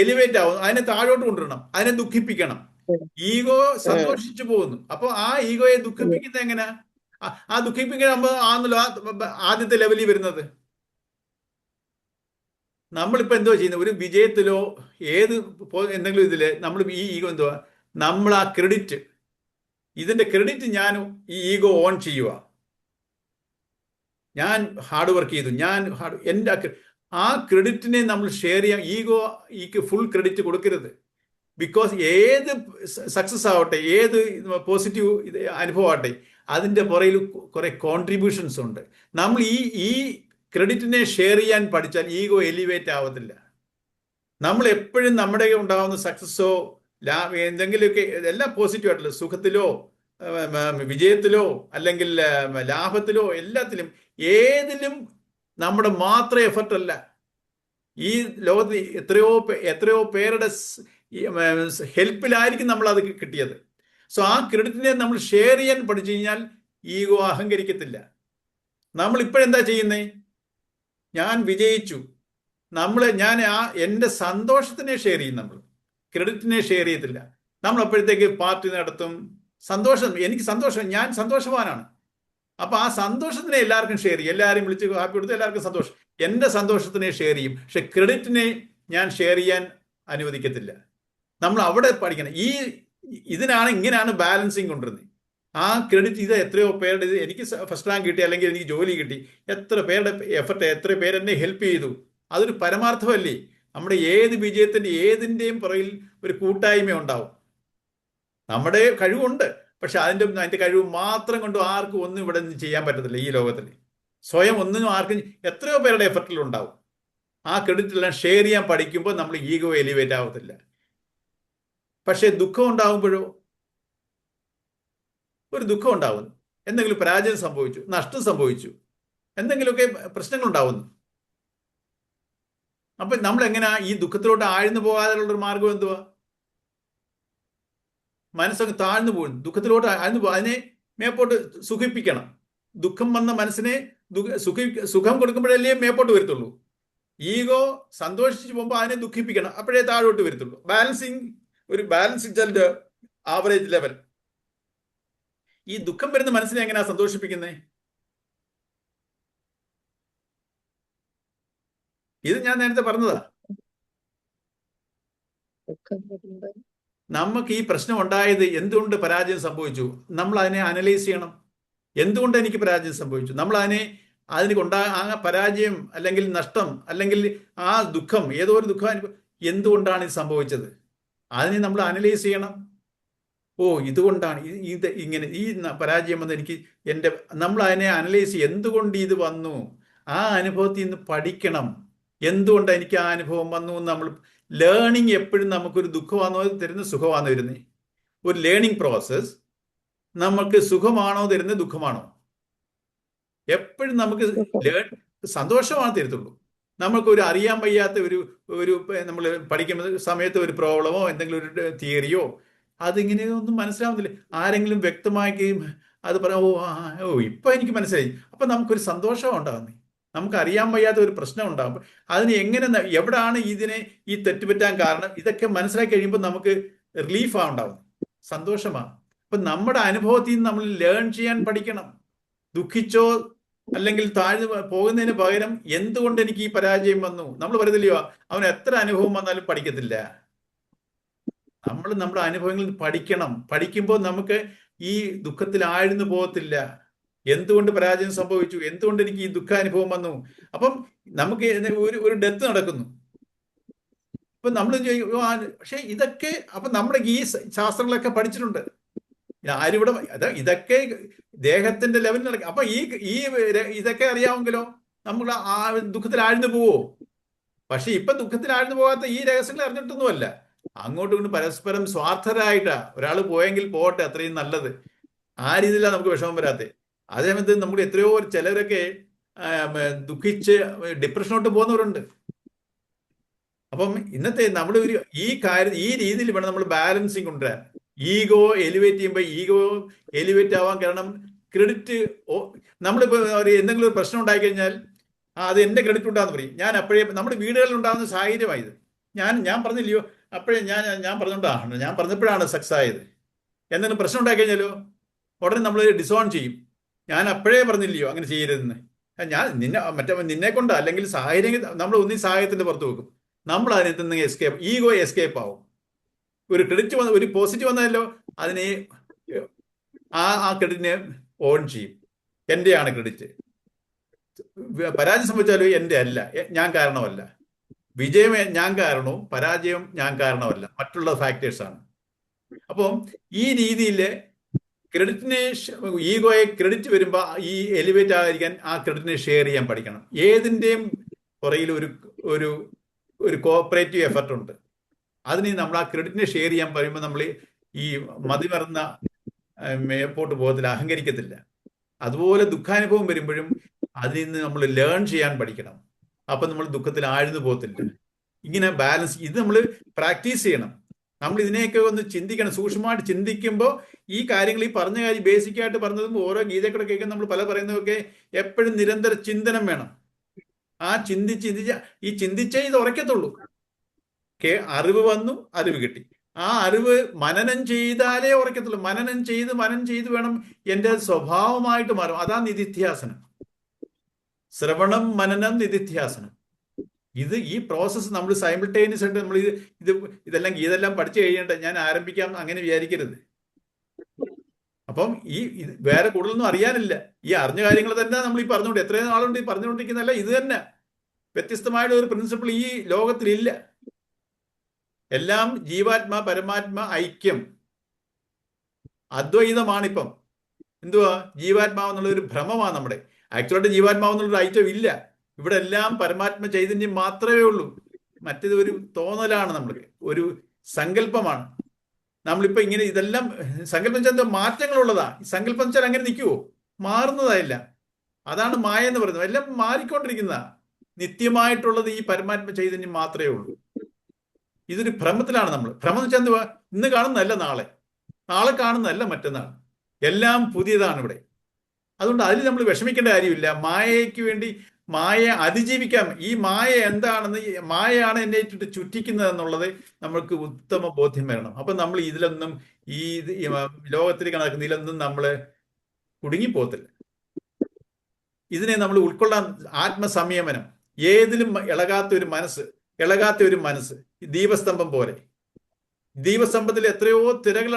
എലിവേറ്റ് ആവുന്നു, അതിനെ താഴോട്ട് കൊണ്ടുവരണം, അതിനെ ദുഃഖിപ്പിക്കണം. ഈഗോ സന്തോഷിച്ചു പോകുന്നു, അപ്പൊ ആ ഈഗോയെ ദുഃഖിപ്പിക്കുന്നത് എങ്ങനെയാ? ആ ദുഃഖിപ്പിക്കുമ്പോ ആണല്ലോ ആദ്യത്തെ ലെവലിൽ വരുന്നത്. നമ്മളിപ്പോ എന്തോ ചെയ്യുന്നത്? ഒരു വിജയത്തിലോ എന്തെങ്കിലും ഇതില് നമ്മൾ ഈ ഈഗോ എന്തുവാ? നമ്മൾ ആ ക്രെഡിറ്റ്, ഇതിന്റെ ക്രെഡിറ്റ് ഞാൻ ഈ ഈഗോ ഓൺ ചെയ്യുക. ഞാൻ ഹാർഡ് വർക്ക് ചെയ്തു, എൻ്റെ ആ ക്രെഡിറ്റിനെ നമ്മൾ ഷെയർ ചെയ്യാം. ഈഗോയ്ക്ക് ഫുൾ ക്രെഡിറ്റ് കൊടുക്കരുത്. ബിക്കോസ് ഏത് സക്സസ് ആവട്ടെ, ഏത് പോസിറ്റീവ് അനുഭവം ആവട്ടെ, അതിൻ്റെ പുറയിൽ കുറെ കോൺട്രിബ്യൂഷൻസ് ഉണ്ട്. നമ്മൾ ഈ ക്രെഡിറ്റിനെ ഷെയർ ചെയ്യാൻ പഠിച്ചാൽ ഈഗോ എലിവേറ്റ് ആവത്തില്ല. നമ്മൾ എപ്പോഴും നമ്മുടെ ഉണ്ടാകുന്ന സക്സസ്സോ എന്തെങ്കിലുമൊക്കെ എല്ലാം പോസിറ്റീവ് ആയിട്ടുള്ള സുഖത്തിലോ വിജയത്തിലോ അല്ലെങ്കിൽ ലാഭത്തിലോ എല്ലാത്തിലും ഏതിലും നമ്മുടെ മാത്രം എഫർട്ട് അല്ല. ഈ ലോകത്ത് എത്രയോ പേരുടെ ഹെൽപ്പിലായിരിക്കും നമ്മൾ അത് കിട്ടിയത്. സോ ആ ക്രെഡിറ്റിനെ നമ്മൾ ഷെയർ ചെയ്യാൻ പഠിച്ചു കഴിഞ്ഞാൽ ഈഗോ അഹങ്കരിക്കത്തില്ല. നമ്മൾ ഇപ്പോഴെന്താ ചെയ്യുന്നേ? ഞാൻ വിജയിച്ചു, ഞാൻ എൻ്റെ സന്തോഷത്തിനെ ഷെയർ ചെയ്യും, നമ്മൾ ക്രെഡിറ്റിനെ ഷെയർ ചെയ്യത്തില്ല. നമ്മൾ അപ്പോഴത്തേക്ക് പാർട്ടി നടത്തും, സന്തോഷം, എനിക്ക് സന്തോഷം, ഞാൻ സന്തോഷവാനാണ്, അപ്പൊ ആ സന്തോഷത്തിനെ എല്ലാവർക്കും ഷെയർ ചെയ്യും, എല്ലാവരും വിളിച്ച് ഹാപ്പി കൊടുത്ത് എല്ലാവർക്കും സന്തോഷം. എൻ്റെ സന്തോഷത്തിനെ ഷെയർ ചെയ്യും, പക്ഷെ ക്രെഡിറ്റിനെ ഞാൻ ഷെയർ ചെയ്യാൻ അനുവദിക്കത്തില്ല. നമ്മൾ അവിടെ പഠിക്കണം. ഇങ്ങനെയാണ് ബാലൻസിങ് കൊണ്ടുവരുന്നത്. ആ ക്രെഡിറ്റ് ഇത് എത്രയോ പേരുടെ, എനിക്ക് ഫസ്റ്റ് റാങ്ക് കിട്ടി, അല്ലെങ്കിൽ എനിക്ക് ജോലി കിട്ടി, എത്ര പേരുടെ എഫർട്ട്, എത്ര പേരെന്നെ ഹെൽപ്പ് ചെയ്തു, അതൊരു പരമാർത്ഥമല്ലേ? നമ്മുടെ ഏത് വിജയത്തിന്റെ ഏതിൻ്റെയും പുറകിൽ ഒരു കൂട്ടായ്മ ഉണ്ടാവും. നമ്മുടെ കഴിവുണ്ട്, പക്ഷെ അതിന്റെ കഴിവ് മാത്രം കൊണ്ട് ആർക്കും ഒന്നും ഇവിടെ നിന്ന് ചെയ്യാൻ പറ്റത്തില്ല. ഈ ലോകത്തിൽ സ്വയം ഒന്നിനും ആർക്കും എത്രയോ പേരുടെ എഫർട്ടിലുണ്ടാവും. ആ ക്രെഡിറ്റ് എല്ലാം ഷെയർ ചെയ്യാൻ പഠിക്കുമ്പോൾ നമ്മൾ ഈഗോ എലിവേറ്റ് ആവത്തില്ല. പക്ഷെ ദുഃഖം ഉണ്ടാകുമ്പോഴോ, ഒരു ദുഃഖം ഉണ്ടാവുന്നു, എന്തെങ്കിലും പരാജയം സംഭവിച്ചു, നഷ്ടം സംഭവിച്ചു, എന്തെങ്കിലുമൊക്കെ പ്രശ്നങ്ങൾ ഉണ്ടാവുന്നു. അപ്പൊ നമ്മൾ എങ്ങനെയാ ഈ ദുഃഖത്തിലോട്ട് ആഴ്ന്നു പോകാതെയുള്ളൊരു മാർഗം എന്തുവാ? മനസ്സങ്ങ് താഴ്ന്നു പോകുന്നു, ദുഃഖത്തിലോട്ട് ആഴ്ന്നു പോകും. അതിനെ മേപ്പോട്ട് സുഖിപ്പിക്കണം. ദുഃഖം വന്ന മനസ്സിനെ സുഖം കൊടുക്കുമ്പോഴല്ലേ മേപ്പോട്ട് വരത്തുള്ളൂ. ഈഗോ സന്തോഷിച്ചു പോകുമ്പോൾ അതിനെ ദുഃഖിപ്പിക്കണം, അപ്പോഴേ താഴോട്ട് വരത്തുള്ളൂ. ഒരു ബാലൻസിംഗ് ആവറേജ് ലെവൽ. ഈ ദുഃഖം വരുന്ന മനസ്സിനെ എങ്ങനെയാ സന്തോഷിപ്പിക്കുന്നത്? ഇത് ഞാൻ നേരത്തെ പറഞ്ഞതാ. നമുക്ക് ഈ പ്രശ്നം ഉണ്ടായത് എന്തുകൊണ്ട് പരാജയം സംഭവിച്ചു, നമ്മൾ അതിനെ അനലൈസ് ചെയ്യണം. എന്തുകൊണ്ട് എനിക്ക് പരാജയം സംഭവിച്ചു, നമ്മൾ ആ പരാജയം അല്ലെങ്കിൽ നഷ്ടം അല്ലെങ്കിൽ ആ ദുഃഖം, ഏതോ ഒരു ദുഃഖം എന്തുകൊണ്ടാണ് ഇത് സംഭവിച്ചത്, അതിനെ നമ്മൾ അനലൈസ് ചെയ്യണം. ഇതുകൊണ്ടാണ് ഇങ്ങനെ ഈ പരാജയം വന്ന് എനിക്ക് നമ്മൾ അതിനെ അനലൈസ് ചെയ്യും. എന്തുകൊണ്ട് ഇത് വന്നു, ആ അനുഭവത്തിൽ നിന്ന് പഠിക്കണം. എന്തുകൊണ്ട് എനിക്ക് ആ അനുഭവം വന്നു എന്ന് നമ്മൾ ലേണിംഗ് എപ്പോഴും നമുക്കൊരു ദുഃഖമാണോ തരുന്ന സുഖമാണോ വരുന്നത്? ഒരു ലേണിംഗ് പ്രോസസ് നമുക്ക് സുഖമാണോ തരുന്നത് ദുഃഖമാണോ? എപ്പോഴും നമുക്ക് സന്തോഷമാണ് തരത്തുള്ളൂ. നമുക്കൊരു അറിയാൻ വയ്യാത്ത ഒരു നമ്മൾ പഠിക്കുന്ന സമയത്ത് ഒരു പ്രോബ്ലമോ എന്തെങ്കിലും ഒരു തിയറിയോ അതിങ്ങനെ ഒന്നും മനസ്സിലാവുന്നില്ല. ആരെങ്കിലും വ്യക്തമാക്കുകയും അത് പറയാം, ഓ ആ ആ, ഓ ഇപ്പൊ എനിക്ക് മനസ്സിലായി. അപ്പൊ നമുക്കൊരു സന്തോഷം ഉണ്ടാകുന്നേ. നമുക്ക് അറിയാൻ വയ്യാത്ത ഒരു പ്രശ്നം ഉണ്ടാകും. അതിന് എങ്ങനെ എവിടാണ് ഇതിനെ ഈ തെറ്റുപറ്റാൻ കാരണം, ഇതൊക്കെ മനസ്സിലാക്കി കഴിയുമ്പോൾ നമുക്ക് റിലീഫാണ് ഉണ്ടാവുന്നത്, സന്തോഷമാണ്. അപ്പൊ നമ്മുടെ അനുഭവത്തിൽ നിന്ന് നമ്മൾ ലേൺ ചെയ്യാൻ പഠിക്കണം. ദുഃഖിച്ചോ അല്ലെങ്കിൽ താഴ്ന്നു പോകുന്നതിന് പകരം എന്തുകൊണ്ട് എനിക്ക് ഈ പരാജയം വന്നു, നമ്മൾ പറയത്തില്ലയോ, അവൻ എത്ര അനുഭവം വന്നാലും പഠിക്കത്തില്ല. നമ്മൾ നമ്മുടെ അനുഭവങ്ങളിൽ നിന്ന് പഠിക്കണം. പഠിക്കുമ്പോൾ നമുക്ക് ഈ ദുഃഖത്തിൽ ആഴ്ന്നു പോകത്തില്ല. എന്തുകൊണ്ട് പരാജയം സംഭവിച്ചു, എന്തുകൊണ്ട് എനിക്ക് ഈ ദുഃഖാനുഭവം വന്നു. അപ്പം നമുക്ക് ഒരു ഡെത്ത് നടക്കുന്നു. അപ്പൊ നമ്മൾ പക്ഷെ ഇതൊക്കെ അപ്പൊ നമ്മുടെ ഈ ശാസ്ത്രങ്ങളൊക്കെ പഠിച്ചിട്ടുണ്ട്. ആരും ഇവിടെ ഇതൊക്കെ ദേഹത്തിന്റെ ലെവലിൽ നടക്കും. അപ്പൊ ഈ ഇതൊക്കെ അറിയാമെങ്കിലോ നമ്മൾ ആ ദുഃഖത്തിൽ ആഴ്ന്നു പോവോ? പക്ഷെ ഇപ്പൊ ദുഃഖത്തിൽ ആഴ്ന്നു പോകാത്ത ഈ രഹസ്യങ്ങൾ അറിഞ്ഞിട്ടൊന്നുമല്ല. അങ്ങോട്ടും ഇങ്ങോട്ടും പരസ്പരം സ്വാർത്ഥരായിട്ടാ. ഒരാൾ പോയെങ്കിൽ പോട്ടെ, അത്രയും നല്ലത്. ആ രീതിയിലാണ് നമുക്ക് വിഷമം വരാത്തത്. അതേസമയത്ത് നമ്മൾ എത്രയോ ചിലരൊക്കെ ദുഃഖിച്ച് ഡിപ്രഷനോട്ട് പോകുന്നവരുണ്ട്. അപ്പം ഇന്നത്തെ നമ്മുടെ ഈ രീതിയിൽ വേണം നമ്മൾ ബാലൻസിങ് കൊണ്ടുവരാൻ. ഈഗോ എലിവേറ്റ് ചെയ്യുമ്പോൾ ഈഗോ എലിവേറ്റ് ആവാൻ കാരണം ക്രെഡിറ്റ്. നമ്മളിപ്പോൾ എന്തെങ്കിലും ഒരു പ്രശ്നം ഉണ്ടായി കഴിഞ്ഞാൽ അത് എന്റെ ക്രെഡിറ്റ് ഉണ്ടാകുന്ന പറയും. ഞാൻ അപ്പോഴേ നമ്മുടെ വീടുകളിൽ ഉണ്ടാകുന്ന സാഹചര്യമായത്. ഞാൻ പറഞ്ഞില്ലയോ, അപ്പോഴേ ഞാൻ പറഞ്ഞുകൊണ്ടാണ്, ഞാൻ പറഞ്ഞപ്പോഴാണ് സക്സസ് ആയത്. എന്തെങ്കിലും പ്രശ്നം ഉണ്ടായി കഴിഞ്ഞാലോ ഉടനെ നമ്മൾ ഡിസോൺ ചെയ്യും. ഞാൻ അപ്പോഴേ പറഞ്ഞില്ലയോ അങ്ങനെ ചെയ്യരുതെന്ന്. ഞാൻ നിന്നെ കൊണ്ട് അല്ലെങ്കിൽ സാഹചര്യം നമ്മൾ ഒന്നീ സാഹചര്യത്തിന്റെ പുറത്ത് വെക്കും. നമ്മൾ അതിനകത്ത് നിന്ന് എസ്കേപ്പ്, ഈഗോ എസ്കേപ്പ് ആവും. ഒരു ക്രെഡിറ്റ് വന്ന് ഒരു പോസിറ്റീവ് വന്നാലോ അതിനെ ആ ക്രെഡിറ്റിനെ ഓൺ ചെയ്യും. എന്റെയാണ് ക്രെഡിറ്റ്. പരാജയം സംഭവിച്ചാലും എന്റെ അല്ല, ഞാൻ കാരണമല്ല. വിജയം ഞാൻ കാരണവും പരാജയം ഞാൻ കാരണമല്ല, മറ്റുള്ള ഫാക്ടേഴ്സാണ്. അപ്പം ഈ രീതിയിൽ ക്രെഡിറ്റിനെ, ഈഗോയെ ക്രെഡിറ്റ് വരുമ്പോൾ ഈ എലിവേറ്റ് ആകാതിരിക്കാൻ ആ ക്രെഡിറ്റിനെ ഷെയർ ചെയ്യാൻ പഠിക്കണം. ഏതിൻ്റെയും പുറയിൽ ഒരു കോഓപ്പറേറ്റീവ് എഫർട്ട് ഉണ്ട്. അതിന് നമ്മൾ ആ ക്രെഡിറ്റിനെ ഷെയർ ചെയ്യാൻ പറയുമ്പോൾ നമ്മൾ ഈ മതിമറന്ന മേപ്പോട്ട് പോകത്തില്ല, അഹങ്കരിക്കത്തില്ല. അതുപോലെ ദുഃഖാനുഭവം വരുമ്പോഴും അതിൽ നിന്ന് നമ്മൾ ലേൺ ചെയ്യാൻ പഠിക്കണം. അപ്പൊ നമ്മൾ ദുഃഖത്തിൽ ആഴ്ന്നു പോകത്തില്ല. ഇങ്ങനെ ബാലൻസ് ഇത് നമ്മൾ പ്രാക്ടീസ് ചെയ്യണം. നമ്മൾ ഇതിനെയൊക്കെ ഒന്ന് ചിന്തിക്കണം. സൂക്ഷ്മമായിട്ട് ചിന്തിക്കുമ്പോൾ ഈ കാര്യങ്ങൾ, ഈ പറഞ്ഞ കാര്യം ബേസിക്കായിട്ട് പറഞ്ഞതും ഓരോ ഗീതക്കൂടെ കേൾക്കാൻ നമ്മൾ പല പറയുന്നതൊക്കെ എപ്പോഴും നിരന്തര ചിന്തനം വേണം. ആ ചിന്തിച്ചേ ഇത് ഉറക്കത്തുള്ളൂ. അറിവ് വന്നു, അറിവ് കിട്ടി. ആ അറിവ് മനനം ചെയ്താലേ ഉറക്കത്തുള്ളൂ. മനനം ചെയ്ത് വേണം എൻ്റെ സ്വഭാവമായിട്ട് മാറും. അതാ നിധിധ്യാസനം. ശ്രവണം, മനനം, നിധിധ്യാസനം. ഈ പ്രോസസ്സ് നമ്മൾ സൈമിൾട്ടേനിയസ് ആയിട്ട് നമ്മൾ ഇതെല്ലാം പഠിച്ചു കഴിയേണ്ട ഞാൻ ആരംഭിക്കാം അങ്ങനെ വിചാരിക്കരുത്. അപ്പം വേറെ കൂടുതലൊന്നും അറിയാനില്ല. ഈ അറിഞ്ഞ കാര്യങ്ങൾ തന്നെ നമ്മൾ ഈ പറഞ്ഞുകൊണ്ട് എത്രയും നാളുണ്ട് ഈ പറഞ്ഞുകൊണ്ടിരിക്കുന്നതല്ല. ഇത് തന്നെ വ്യത്യസ്തമായിട്ട് ഒരു പ്രിൻസിപ്പിൾ ഈ ലോകത്തിലില്ല. എല്ലാം ജീവാത്മാ പരമാത്മ ഐക്യം, അദ്വൈതമാണിപ്പം. എന്തുവാ ജീവാത്മാവ് എന്നുള്ള ഒരു ഭ്രമമാണ് നമ്മുടെ. ആക്ച്വലായിട്ട് ജീവാത്മാവ് എന്നുള്ളൊരു ഐറ്റം ഇല്ല. ഇവിടെ എല്ലാം പരമാത്മ ചൈതന്യം മാത്രമേ ഉള്ളൂ. മറ്റേത് ഒരു തോന്നലാണ്, നമ്മൾക്ക് ഒരു സങ്കല്പമാണ്. നമ്മളിപ്പോ ഇങ്ങനെ ഇതെല്ലാം സങ്കല്പം വെച്ചാൽ മാറ്റങ്ങളുള്ളതാ. ഈ സങ്കല്പം വെച്ചാൽ അങ്ങനെ നിൽക്കുവോ? മാറുന്നതായില്ല. അതാണ് മായ എന്ന് പറയുന്നത്. എല്ലാം മാറിക്കൊണ്ടിരിക്കുന്നതാ. നിത്യമായിട്ടുള്ളത് ഈ പരമാത്മ ചൈതന്യം മാത്രമേ ഉള്ളൂ. ഇതൊരു ഭ്രമത്തിലാണ് നമ്മൾ. ഭ്രമം വെച്ചാൽ എന്തുവാ? ഇന്ന് കാണുന്നതല്ല നാളെ, നാളെ കാണുന്നതല്ല മറ്റന്നാൾ. എല്ലാം പുതിയതാണ് ഇവിടെ. അതുകൊണ്ട് അതിൽ നമ്മൾ വിഷമിക്കേണ്ട കാര്യമില്ല. മായയ്ക്ക് വേണ്ടി മായയെ അതിജീവിക്കാം. ഈ മായ എന്താണെന്ന്, മായയാണ് എന്നെ ചുറ്റിക്കുന്നത് എന്നുള്ളത് നമ്മൾക്ക് ഉത്തമ ബോധ്യം വരണം. അപ്പൊ നമ്മൾ ഇതിലൊന്നും ഈ ലോകത്തിൽ കണക്കുന്ന ഇതിലൊന്നും നമ്മൾ കുടുങ്ങിപ്പോകത്തില്ല. ഇതിനെ നമ്മൾ ഉൾക്കൊള്ളാൻ ആത്മസംയമനം. ഏതിലും ഇളകാത്ത ഒരു മനസ്സ് ദീപസ്തംഭം പോലെ. ദീപസ്തംഭത്തിൽ എത്രയോ തിരകൾ